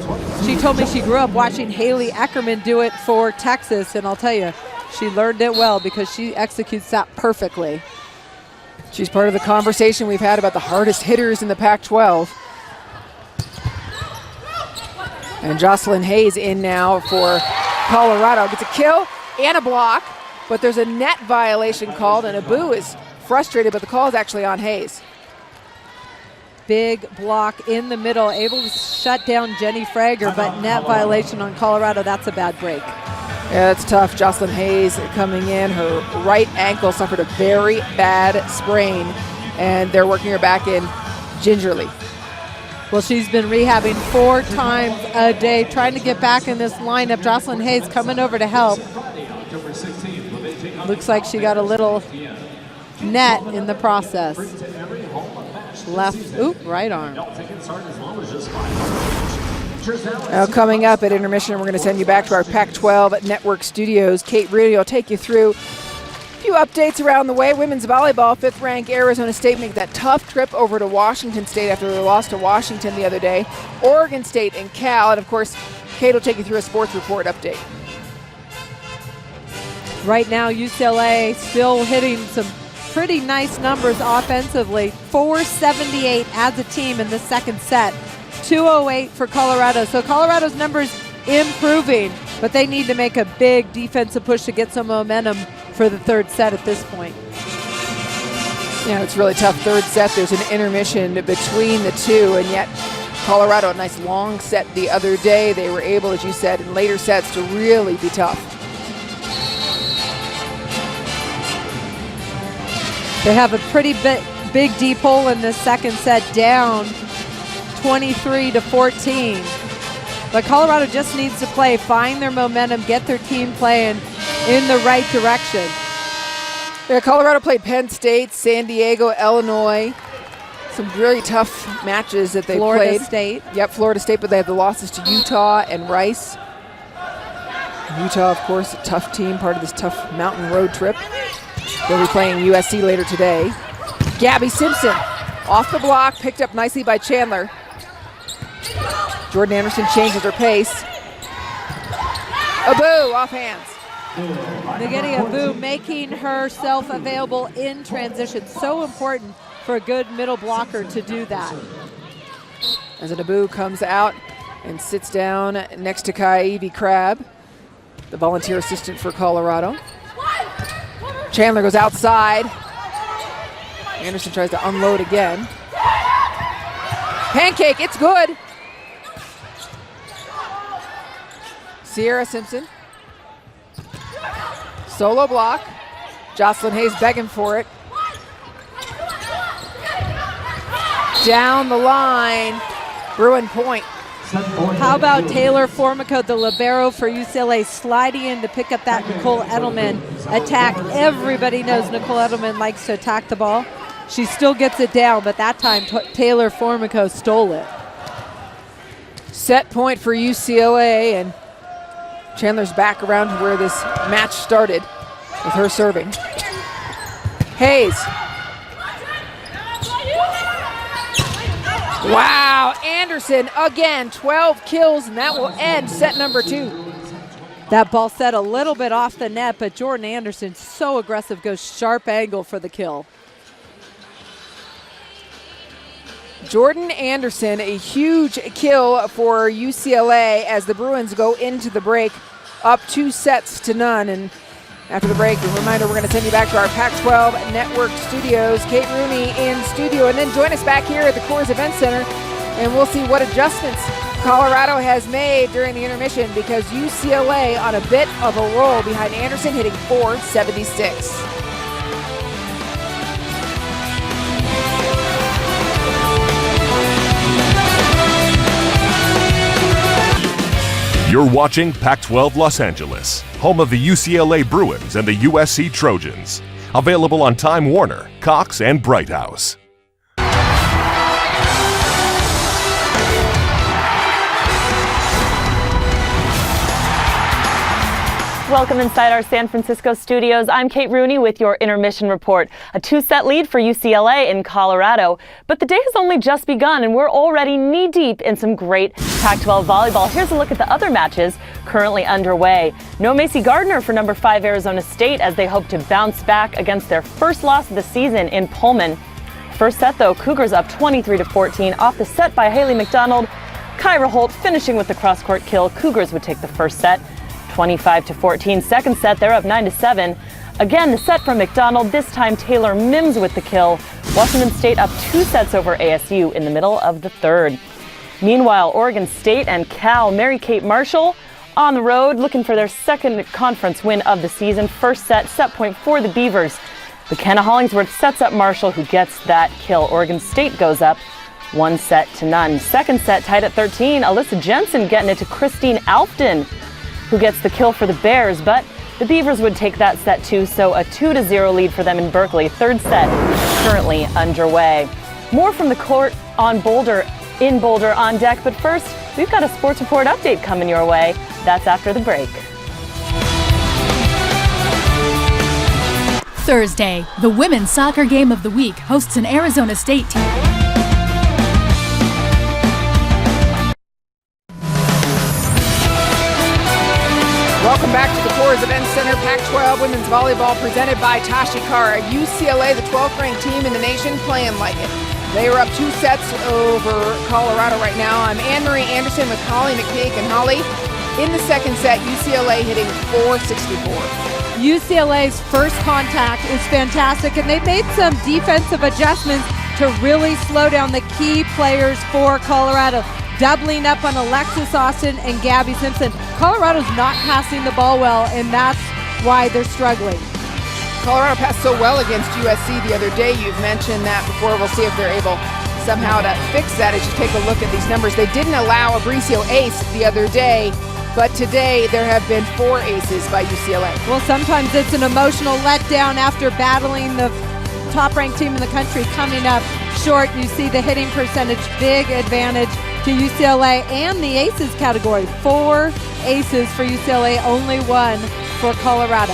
She told me she grew up watching Haley Eckerman do it for Texas, and I'll tell you, she learned it well because she executes that perfectly. She's part of the conversation we've had about the hardest hitters in the Pac-12. And Jocelyn Hayes in now for Colorado. Gets a kill and a block, but there's a net violation called, and Abu is frustrated, but the call is actually on Hayes. Big block in the middle, able to shut down Jenny Frager, but net violation on Colorado. That's a bad break. Yeah, that's tough. Jocelyn Hayes coming in. Her right ankle suffered a very bad sprain, and they're working her back in gingerly. Well, she's been rehabbing 4 times a day, trying to get back in this lineup. Jocelyn Hayes coming over to help. Looks like she got a little net in the process. Left, right arm. Now coming up at intermission, we're going to send you back to our Pac-12 Network studios. Kate Reedy will take you through a few updates around the way. Women's volleyball, 5th ranked Arizona State make that tough trip over to Washington State after they lost to Washington the other day. Oregon State and Cal, and of course, Kate will take you through a sports report update. Right now, UCLA still hitting some pretty nice numbers offensively. 478 as a team in the second set. 208 for Colorado. So Colorado's numbers improving, but they need to make a big defensive push to get some momentum for the third set at this point. Yeah, it's really tough third set. There's an intermission between the two, and yet Colorado, a nice long set the other day. They were able, as you said, in later sets to really be tough. They have a pretty big deep hole in this second set, down 23-14. But Colorado just needs to play, find their momentum, get their team playing in the right direction. Yeah, Colorado played Penn State, San Diego, Illinois. Some really tough matches that they played. Florida State. Yep, Florida State, but they have the losses to Utah and Rice. Utah, of course, a tough team, part of this tough mountain road trip. They'll be playing USC later today. Gabby Simpson off the block, picked up nicely by Chandler. Jordan Anderson changes her pace. Abu off hands. Nagini Abu making herself available in transition. So important for a good middle blocker to do that. As an Abu comes out and sits down next to Kaivi Crabb, the volunteer assistant for Colorado. Chandler goes outside. Anderson tries to unload again. Pancake, it's good. Sierra Simpson. Solo block. Jocelyn Hayes begging for it. Down the line. Bruin point. How about Taylor Formico, the libero for UCLA, sliding in to pick up that Nicole Edelman attack. Everybody knows Nicole Edelman likes to attack the ball. She still gets it down, but that time Taylor Formico stole it. Set point for UCLA, and Chandler's back around to where this match started with her serving. Hayes. Wow, Anderson again, 12 kills, and that will end set number 2. That ball set a little bit off the net, but Jordan Anderson, so aggressive, goes sharp angle for the kill. Jordan Anderson, a huge kill for UCLA as the Bruins go into the break up 2-0. And after the break, a reminder, we're going to send you back to our Pac-12 Network studios. Kate Rooney in studio, and then join us back here at the Coors Event Center, and we'll see what adjustments Colorado has made during the intermission, because UCLA on a bit of a roll behind Anderson, hitting .476. You're watching Pac-12 Los Angeles, home of the UCLA Bruins and the USC Trojans. Available on Time Warner, Cox, and Bright House. Welcome inside our San Francisco studios. I'm Kate Rooney with your intermission report. A 2-set lead for UCLA in Colorado, but the day has only just begun and we're already knee-deep in some great Pac-12 volleyball. Here's a look at the other matches currently underway. No Macy Gardner for number 5 Arizona State as they hope to bounce back against their first loss of the season in Pullman. First set though, Cougars up 23-14 off the set by Haley McDonald. Kyra Holt finishing with the cross-court kill. Cougars would take the first set 25-14. Second set, they're up 9-7. Again, the set from McDonald. This time, Taylor Mims with the kill. Washington State up 2 sets over ASU in the middle of the third. Meanwhile, Oregon State and Cal, Mary-Kate Marshall on the road looking for their second conference win of the season. First set point for the Beavers. McKenna Hollingsworth sets up Marshall, who gets that kill. Oregon State goes up 1-0. Second set tied at 13. Alyssa Jensen getting it to Christine Alfton, who gets the kill for the Bears, but the Beavers would take that set too, so a 2-0 lead for them in Berkeley. Third set currently underway. More from the court in Boulder on deck, but first, we've got a sports report update coming your way. That's after the break. Thursday, the women's soccer game of the week hosts an Arizona State team. Welcome back to the Coors Event Center. Pac-12 women's volleyball presented by Tashi Kara. UCLA, the 12th ranked team in the nation, playing like it. They are up 2 sets over Colorado right now. I'm Anne-Marie Anderson with Holly McPeak, and Holly, in the second set, UCLA hitting .464. UCLA's first contact is fantastic, and they've made some defensive adjustments to really slow down the key players for Colorado. Doubling up on Alexis Austin and Gabby Simpson. Colorado's not passing the ball well, and that's why they're struggling. Colorado passed so well against USC the other day. You've mentioned that before. We'll see if they're able somehow to fix that as you take a look at these numbers. They didn't allow a Bricio ace the other day, but today there have been 4 aces by UCLA. Well, sometimes it's an emotional letdown after battling the top-ranked team in the country coming up short. You see the hitting percentage, big advantage to UCLA and the aces category. 4 aces for UCLA, only 1 for Colorado.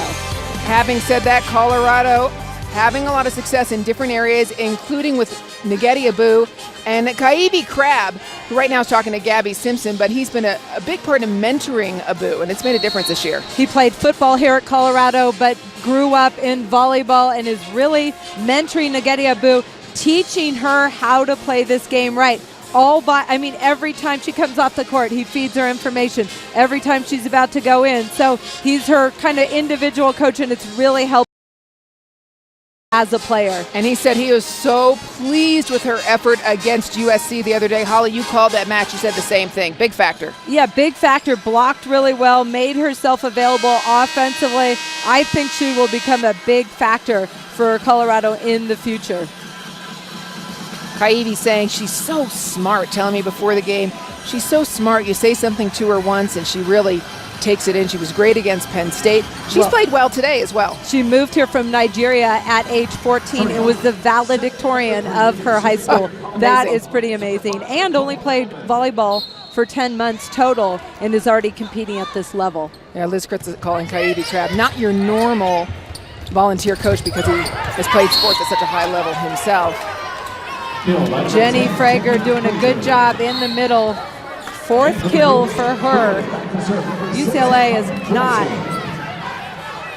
Having said that, Colorado having a lot of success in different areas, including with Nageti Abu and Kaivi Crab, who right now is talking to Gabby Simpson, but he's been a big part of mentoring Abu, and it's made a difference this year. He played football here at Colorado, but grew up in volleyball and is really mentoring Nageti Abu, teaching her how to play this game right. Every time she comes off the court, he feeds her information. Every time she's about to go in. So he's her kind of individual coach, and it's really helped as a player. And he said he was so pleased with her effort against USC the other day. Holly, you called that match. You said the same thing. Big factor. Yeah, big factor. Blocked really well, made herself available offensively. I think she will become a big factor for Colorado in the future. Kaivi saying she's so smart, telling me before the game, she's so smart. You say something to her once and she really takes it in. She was great against Penn State. She's played well today as well. She moved here from Nigeria at age 14 and was the valedictorian of her high school. That is pretty amazing. And only played volleyball for 10 months total and is already competing at this level. Yeah, Liz Kritz is calling Coyote Crab not your normal volunteer coach because he has played sports at such a high level himself. Jenny Frager doing a good job in the middle. 4th kill for her. UCLA is not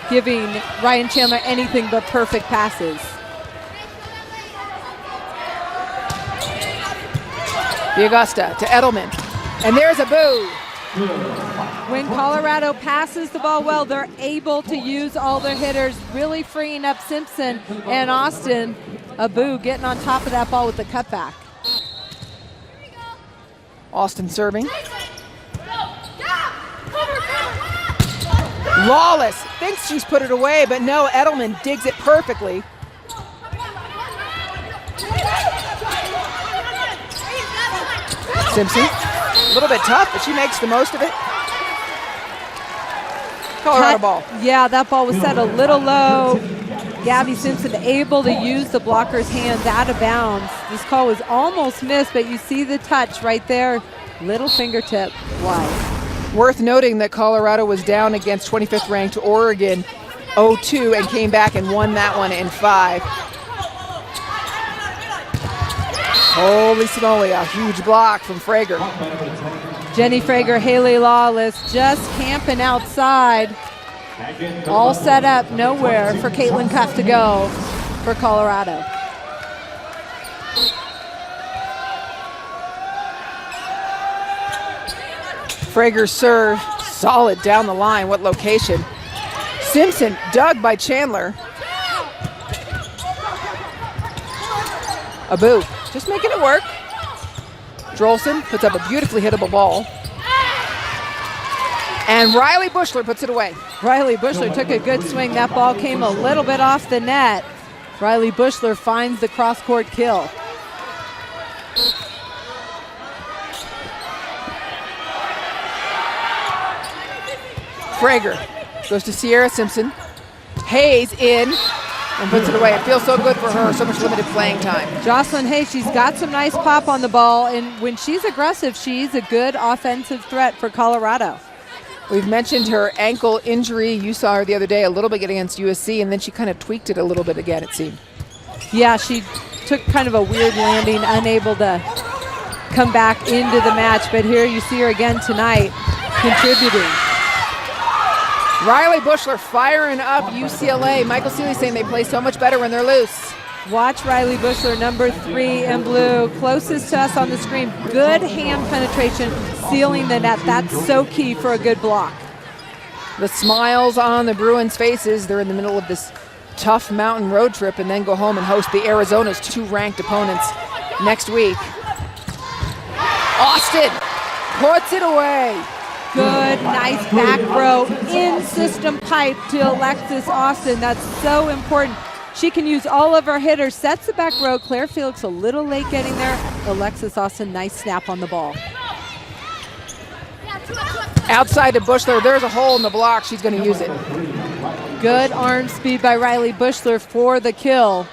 giving Ryan Chandler anything but perfect passes. DeAugusta to Edelman. And there's a boo. When Colorado passes the ball well, they're able to use all their hitters, really freeing up Simpson and Austin. Abu getting on top of that ball with the cutback. Austin serving. Lawless thinks she's put it away, but no, Edelman digs it perfectly. Simpson, a little bit tough, but she makes the most of it. Colorado ball. Yeah, that ball was set a little low. Gabby Simpson able to use the blocker's hands out of bounds. This call was almost missed, but you see the touch right there. Little fingertip wide. Worth noting that Colorado was down against 25th ranked Oregon 0-2 and came back and won that one in 5. Holy smoly, a huge block from Frager. Jenny Frager, Haley Lawless just camping outside. All set up, nowhere for Caitlin Cuff to go for Colorado. Frager's serve, solid down the line. What location? Simpson dug by Chandler. Abu just making it work. Drolson puts up a beautifully hittable ball. And Riley Bushler puts it away. Riley Bushler took a good swing. That ball came a little bit off the net. Riley Bushler finds the cross-court kill. Frager goes to Sierra Simpson. Hayes in and puts it away. It feels so good for her, so much limited playing time. Jocelyn Hayes, she's got some nice pop on the ball, and when she's aggressive, she's a good offensive threat for Colorado. We've mentioned her ankle injury. You saw her the other day a little bit against USC, and then she kind of tweaked it a little bit again, it seemed. Yeah, she took kind of a weird landing, unable to come back into the match, but here you see her again tonight, contributing. Riley Bushler firing up UCLA. Michael Seeley saying they play so much better when they're loose. Watch Riley Bushler, number 3 in blue, closest to us on the screen. Good hand penetration, sealing the net. That's so key for a good block. The smiles on the Bruins' faces. They're in the middle of this tough mountain road trip and then go home and host the Arizona's 2 ranked opponents next week. Austin puts it away. Good, nice back row, in-system pipe to Alexis Austin. That's so important. She can use all of her hitters, sets the back row. Claire Felix a little late getting there. Alexis Austin, nice snap on the ball. Outside to Bushler, there's a hole in the block. She's going to use it. Good arm speed by Riley Bushler for the kill.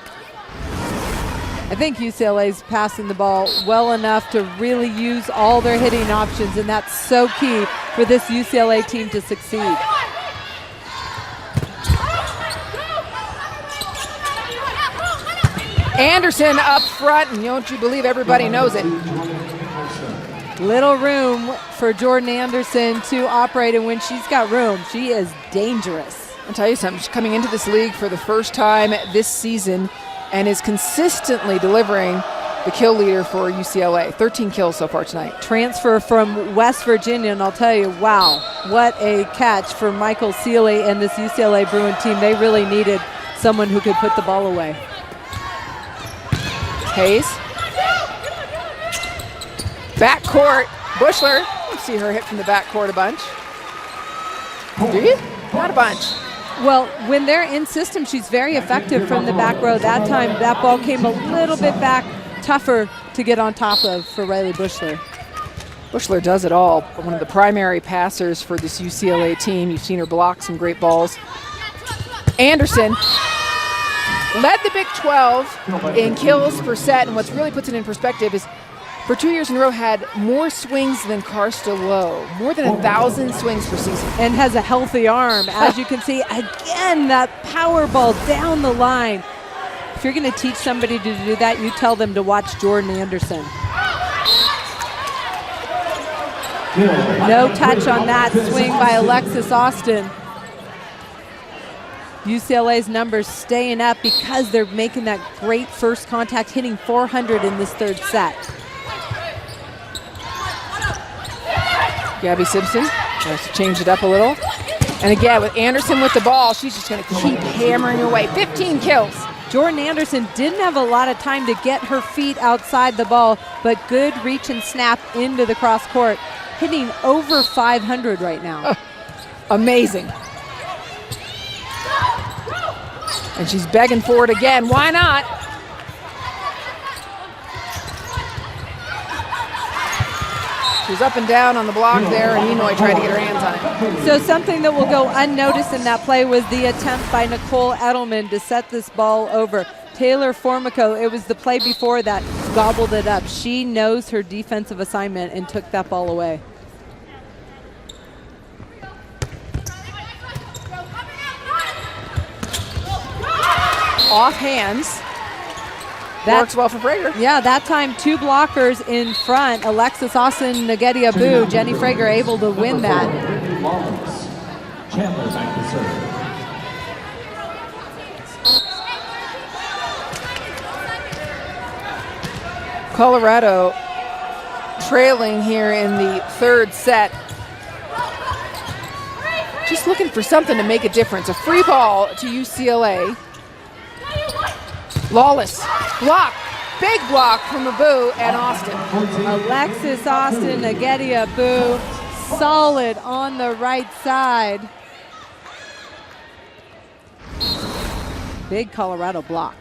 I think UCLA's passing the ball well enough to really use all their hitting options, and that's so key for this UCLA team to succeed. Anderson up front, and don't you believe everybody knows it. Little room for Jordan Anderson to operate, and when she's got room, she is dangerous. I'll tell you something, she's coming into this league for the first time this season and is consistently delivering the kill leader for UCLA. 13 kills so far tonight. Transfer from West Virginia, and I'll tell you, wow, what a catch for Michael Seeley and this UCLA Bruin team. They really needed someone who could put the ball away. Hayes. Backcourt. Bushler. You see her hit from the backcourt a bunch. Do you? Not a bunch. Well, when they're in system, she's very effective from the back row. That time, that ball came a little bit back, tougher to get on top of for Riley Bushler. Bushler does it all. One of the primary passers for this UCLA team. You've seen her block some great balls. Anderson led the Big 12 in kills per set, and what really puts it in perspective is for 2 years in a row, had more swings than Karsta Lowe, more than 1,000 swings per season. And has a healthy arm. As you can see, again, that power ball down the line. If you're going to teach somebody to do that, you tell them to watch Jordan Anderson. No touch on that swing by Alexis Austin. UCLA's numbers staying up because they're making that great first contact, hitting 400 in this third set. Gabby Simpson has to change it up a little. And again, with Anderson with the ball, she's just going to keep hammering away. 15 kills. Jordan Anderson didn't have a lot of time to get her feet outside the ball, but good reach and snap into the cross court, hitting over 500 right now. Amazing. And she's begging for it again. Why not? She was up and down on the block there, and Inoue tried to get her hands on it. So something that will go unnoticed in that play was the attempt by Nicole Edelman to set this ball over. Taylor Formico, it was the play before that, gobbled it up. She knows her defensive assignment and took that ball away. Off hands. That works well for Frager. Yeah, that time 2 blockers in front. Alexis Austin, Nagedi Abu, Jenny Frager able to win that. Chandler back to serve. Colorado trailing here in the third set. Just looking for something to make a difference. A free ball to UCLA. Lawless block, big block from Abu and Austin. Alexis Austin, Nagedi Abu, solid on the right side. Big Colorado block.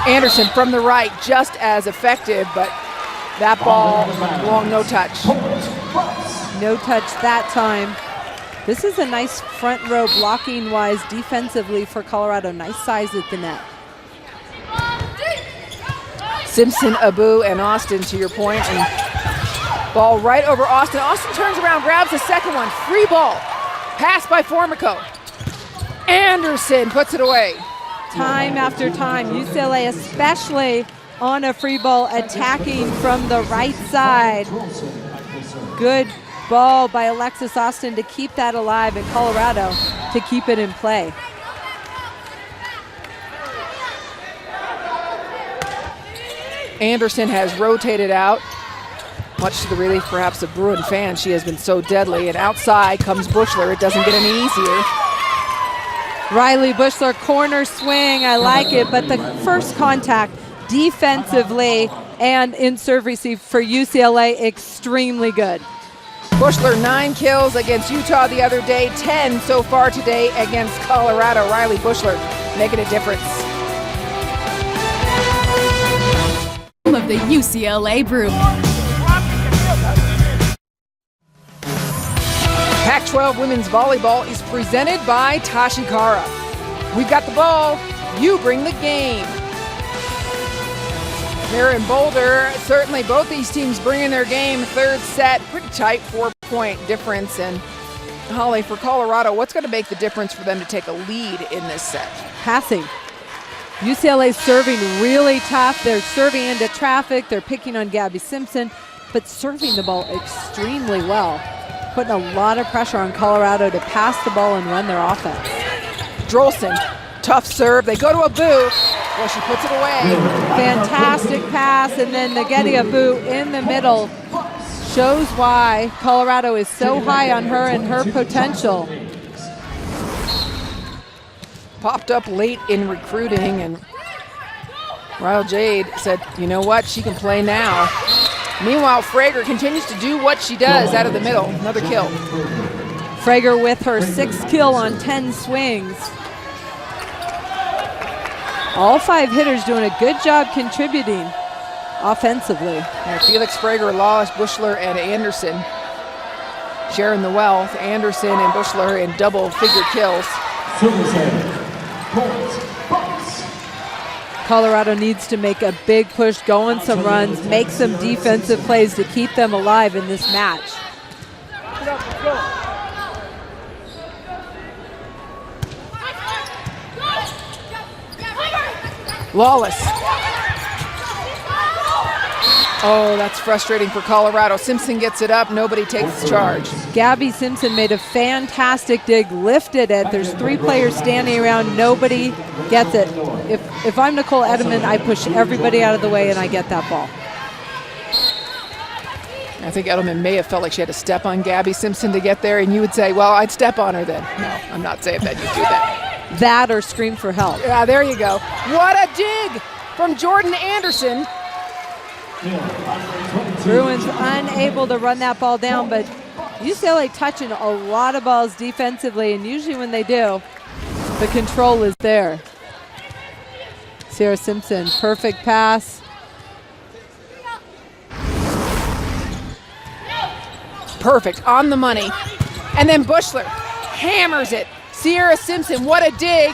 Anderson from the right, just as effective, but that ball long, no touch. No touch that time. This is a nice front row blocking wise defensively for Colorado. Nice size at the net. Simpson, Abu, and Austin, to your point, and ball right over Austin. Austin turns around, grabs the second one. Free ball. Pass by Formico. Anderson puts it away. Time after time, UCLA especially on a free ball attacking from the right side. Good ball by Alexis Austin to keep that alive, and Colorado to keep it in play. Anderson has rotated out, much to the relief perhaps of Bruin fans. She has been so deadly, and outside comes Bushler. It doesn't get any easier. Riley Bushler, corner swing, I like it, but the first contact defensively and in serve receive for UCLA, extremely good. Bushler 9 kills against Utah the other day, 10 so far today against Colorado. Riley Bushler making a difference. Of the UCLA Bruins. Pac-12 women's volleyball is presented by Tashikara. We've got the ball, you bring the game. There in Boulder, certainly both these teams bringing their game. Third set, pretty tight 4-point difference. And Holly, for Colorado, what's going to make the difference for them to take a lead in this set? Passing. UCLA's serving really tough. They're serving into traffic. They're picking on Gabby Simpson, but serving the ball extremely well. Putting a lot of pressure on Colorado to pass the ball and run their offense. Drolson, tough serve. They go to Abu. Well, she puts it away. Fantastic pass, and then Nagedi Abu in the middle shows why Colorado is so high on her and her potential. Popped up late in recruiting, and Ryle Jade said, you know what, she can play now. Meanwhile, Frager continues to do what she does out of the middle. Another kill. Frager with her 6th kill on 10 swings. All 5 hitters doing a good job contributing offensively. And Felix Frager, Lawless, Bushler, and Anderson sharing the wealth. Anderson and Bushler in double-figure kills. Colorado needs to make a big push, go on some runs, make some defensive plays to keep them alive in this match. Lawless. Oh, that's frustrating for Colorado. Simpson gets it up. Nobody takes charge. Gabby Simpson made a fantastic dig, lifted it. There's 3 players standing around. Nobody gets it. If I'm Nicole Edelman, I push everybody out of the way and I get that ball. I think Edelman may have felt like she had to step on Gabby Simpson to get there, and you would say, well, I'd step on her then. No, I'm not saying that you do that. That or scream for help. Yeah, there you go. What a dig from Jordan Anderson. Bruins unable to run that ball down, but UCLA touching a lot of balls defensively, and usually when they do, the control is there. Sierra Simpson, perfect pass. Perfect, on the money. And then Bushler hammers it. Sierra Simpson, what a dig.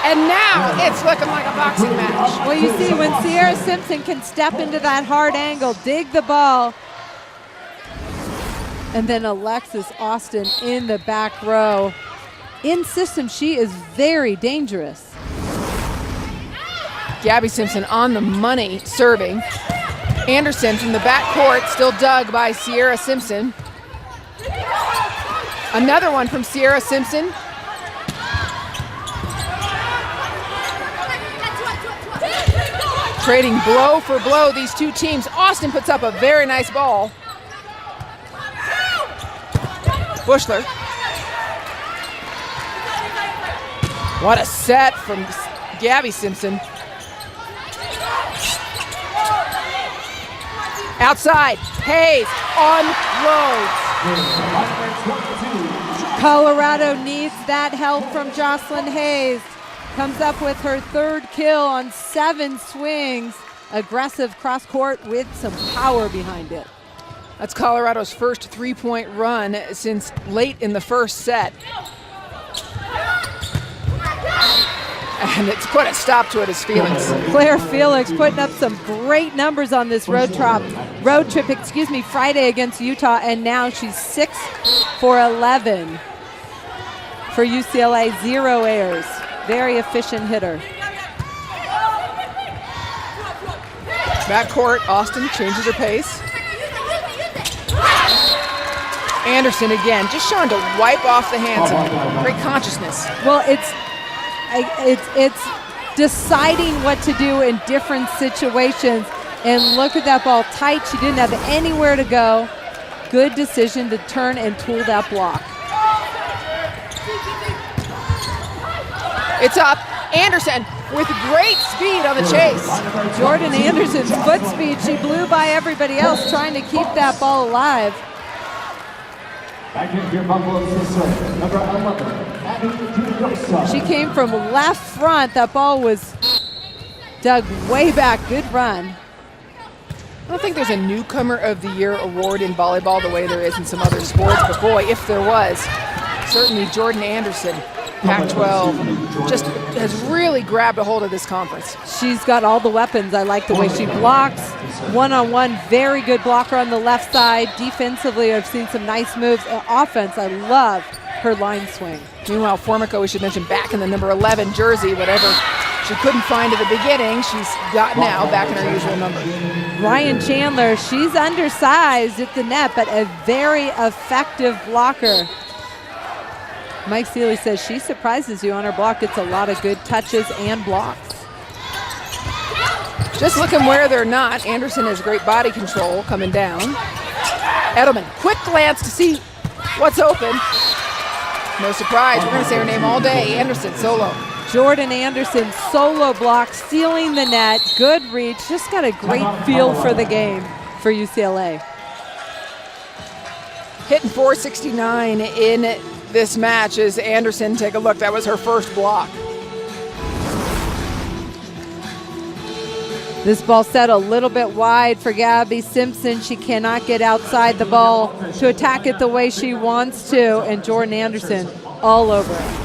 And now it's looking like a boxing match. Well, you see, when Sierra Simpson can step into that hard angle, dig the ball, and then Alexis Austin in the back row. In system, she is very dangerous. Gabby Simpson on the money, serving. Anderson from the back court, still dug by Sierra Simpson. Another one from Sierra Simpson. Trading blow for blow, these two teams. Austin puts up a very nice ball. Bushler. What a set from Gabby Simpson. Outside, Hayes unloads. Colorado needs that help from Jocelyn Hayes. Comes up with her 3rd kill on 7 swings. Aggressive cross court with some power behind it. That's Colorado's first 3-point run since late in the first set. And it's put a stop to it, his Felix. Claire Felix putting up some great numbers on this road trip, Friday against Utah, and now she's 6 for 11 for UCLA, 0 errors. Very efficient hitter. Backcourt, Austin changes her pace. Anderson again, just showing to wipe off the hands. Great consciousness. Well, it's deciding what to do in different situations. And look at that ball, tight. She didn't have anywhere to go. Good decision to turn and tool that block. It's up. Anderson with great speed on the chase. Jordan Anderson's foot speed. She blew by everybody else trying to keep that ball alive. Back in here, Buffalo sister, number 11. She came from left front. That ball was dug way back. Good run. I don't think there's a Newcomer of the Year award in volleyball the way there is in some other sports, but boy, if there was, certainly Jordan Anderson, Pac-12, just has really grabbed a hold of this conference. She's got all the weapons. I like the way she blocks. One-on-one, very good blocker on the left side. Defensively, I've seen some nice moves. Offense, I love her line swing. Meanwhile, Formica, we should mention, back in the number 11 jersey, whatever she couldn't find at the beginning, she's got now back in her usual number. Ryan Chandler, she's undersized at the net, but a very effective blocker. Mike Seeley says she surprises you on her block, gets a lot of good touches and blocks. Just looking where they're not. Anderson has great body control coming down. Edelman, quick glance to see what's open. No surprise, we're going to say her name all day. Anderson, solo. Jordan Anderson, solo block, stealing the net, good reach, just got a great feel for the game for UCLA. Hitting .469 in this match as Anderson, take a look, that was her first block. This ball set a little bit wide for Gabby Simpson. She cannot get outside the ball to attack it the way she wants to, and Jordan Anderson all over it.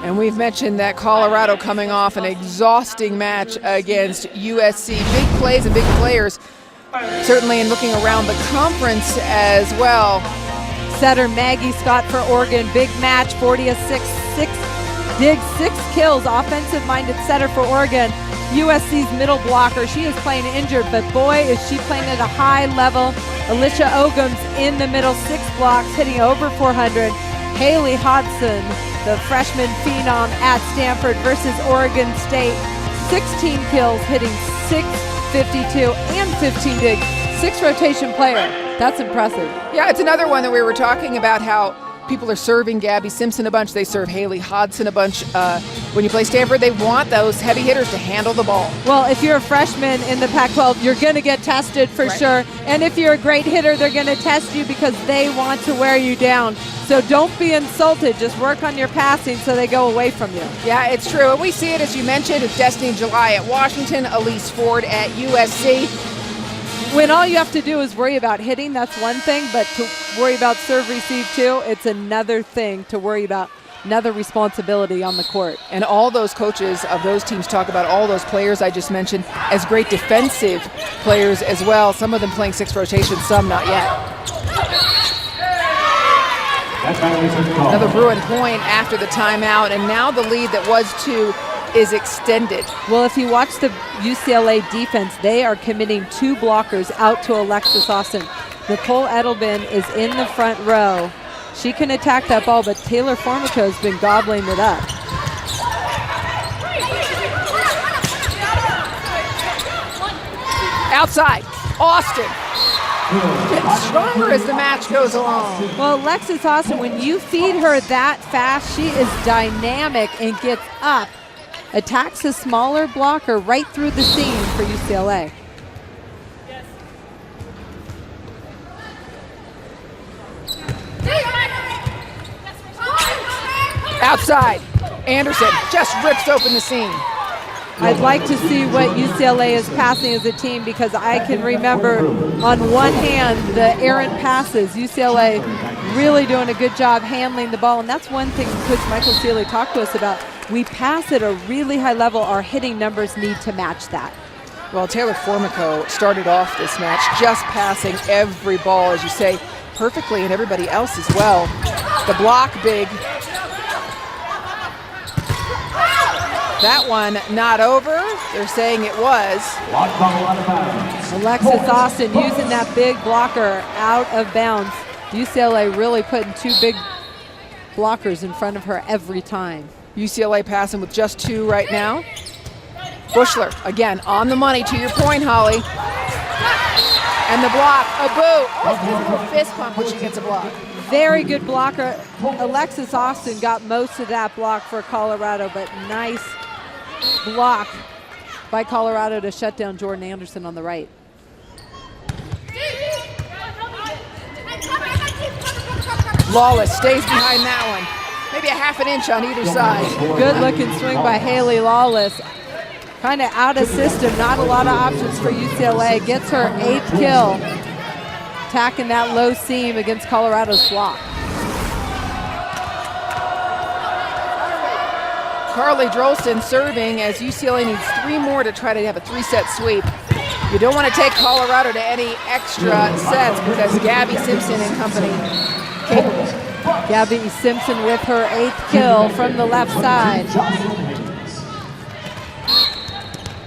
And we've mentioned that Colorado coming off an exhausting match against USC. Big plays and big players, certainly in looking around the conference as well. Setter Maggie Scott for Oregon, big match, 40-6, 6 kills, offensive-minded setter for Oregon. USC's middle blocker, she is playing injured, but boy, is she playing at a high level. Alicia Ogum's in the middle, 6 blocks, hitting over 400. Haley Hodson, the freshman phenom at Stanford versus Oregon State, 16 kills, hitting 652 and 15 digs. 6 rotation player. That's impressive. Yeah, it's another one that we were talking about, how people are serving Gabby Simpson a bunch. They serve Haley Hodson a bunch. When you play Stanford, they want those heavy hitters to handle the ball. Well, if you're a freshman in the Pac-12, you're going to get tested for sure. And if you're a great hitter, they're going to test you because they want to wear you down. So don't be insulted. Just work on your passing so they go away from you. Yeah, it's true. And we see it, as you mentioned, with Destiny July at Washington, Elise Ford at USC. When all you have to do is worry about hitting, that's one thing, but to worry about serve receive too, it's another thing to worry about, another responsibility on the court. And all those coaches of those teams talk about all those players I just mentioned as great defensive players as well. Some of them playing 6 rotations, some not yet. Another Bruin point after the timeout, and now the lead that was 2 is extended. Well, if you watch the UCLA defense, they are committing 2 blockers out to Alexis Austin. Nicole Edelman is in the front row. She can attack that ball, but Taylor Formico has been gobbling it up. Outside, Austin. Gets stronger as the match goes along. Well, Alexis Austin, when you feed her that fast, she is dynamic and gets up. Attacks a smaller blocker right through the seam for UCLA. Outside, Anderson just rips open the seam. I'd like to see what UCLA is passing as a team, because I can remember on one hand the errant passes. UCLA really doing a good job handling the ball, and that's one thing Coach Michael Sealy talked to us about. We pass at a really high level. Our hitting numbers need to match that. Well, Taylor Formico started off this match just passing every ball, as you say, perfectly, and everybody else as well. The block big. That one not over. They're saying it was. Alexis Austin using that big blocker out of bounds. UCLA really putting 2 big blockers in front of her every time. UCLA passing with just 2 right now. Bushler, again, on the money, to your point, Holly. And the block, Abu. Always gives a little fist pump when she gets a block. Very good blocker. Alexis Austin got most of that block for Colorado, but nice block by Colorado to shut down Jordan Anderson on the right. Lawless stays behind that one. Maybe a half an inch on either side. Good looking swing by Haley Lawless. Kind of out of system, not a lot of options for UCLA. Gets her 8th kill, attacking that low seam against Colorado's block. Carly Drolston serving, as UCLA needs 3 more to try to have a 3-set sweep. You don't want to take Colorado to any extra sets, because Gabby Simpson and company capable. Gabby Simpson with her 8th kill from the left side.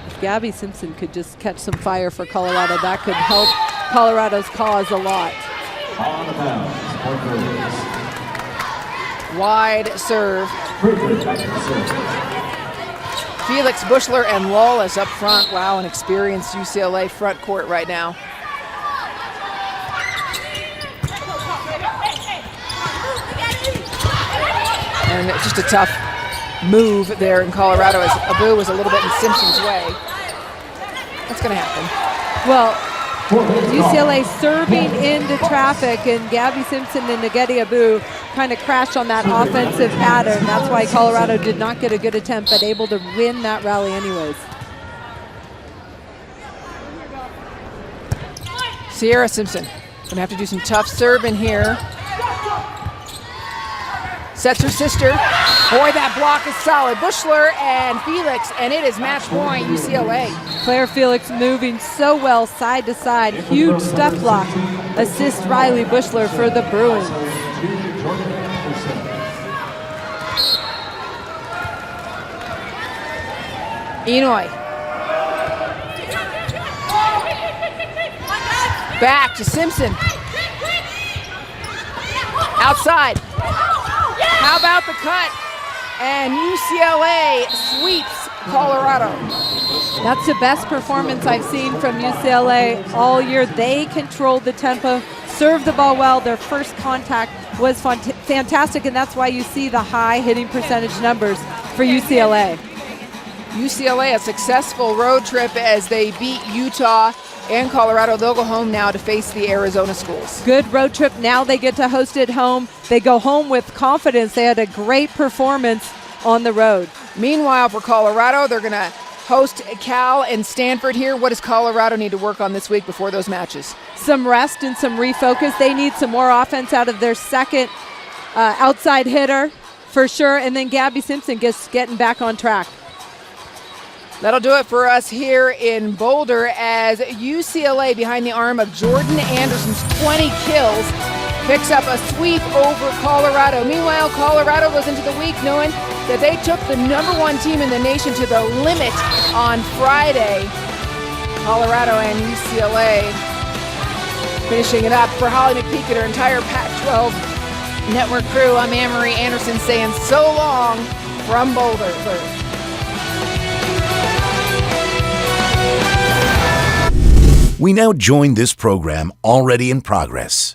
If Gabby Simpson could just catch some fire for Colorado, that could help Colorado's cause a lot. Wide serve. Felix Bushler and Lawless up front. Wow, an experienced UCLA front court right now. And it's just a tough move there in Colorado, as Abu was a little bit in Simpson's way. What's going to happen? Well, UCLA serving into traffic, and Gabby Simpson and Nagedi Abu kind of crashed on that offensive pattern. That's why Colorado did not get a good attempt, but able to win that rally anyways. Sierra Simpson going to have to do some tough serving here. Sets her sister. Boy, that block is solid. Bushler and Felix, and it is match point, UCLA. Claire Felix moving so well side to side. Huge step block. Assist Riley Bushler for the Bruins. Enoy. Back to Simpson. Outside. How about the cut? And UCLA sweeps Colorado. That's the best performance I've seen from UCLA all year. They controlled the tempo, served the ball well. Their first contact was fantastic, and that's why you see the high hitting percentage numbers for UCLA. UCLA, a successful road trip as they beat Utah and Colorado. They'll go home now to face the Arizona schools. Good road trip. Now they get to host it home. They go home with confidence. They had a great performance on the road. Meanwhile, for Colorado, they're going to host Cal and Stanford here. What does Colorado need to work on this week before those matches? Some rest and some refocus. They need some more offense out of their second outside hitter for sure. And then Gabby Simpson getting back on track. That'll do it for us here in Boulder as UCLA, behind the arm of Jordan Anderson's 20 kills, picks up a sweep over Colorado. Meanwhile, Colorado goes into the week knowing that they took the #1 team in the nation to the limit on Friday. Colorado and UCLA finishing it up. For Holly McPeak and her entire Pac-12 network crew, I'm Anne-Marie Anderson saying so long from Boulder. We now join this program already in progress.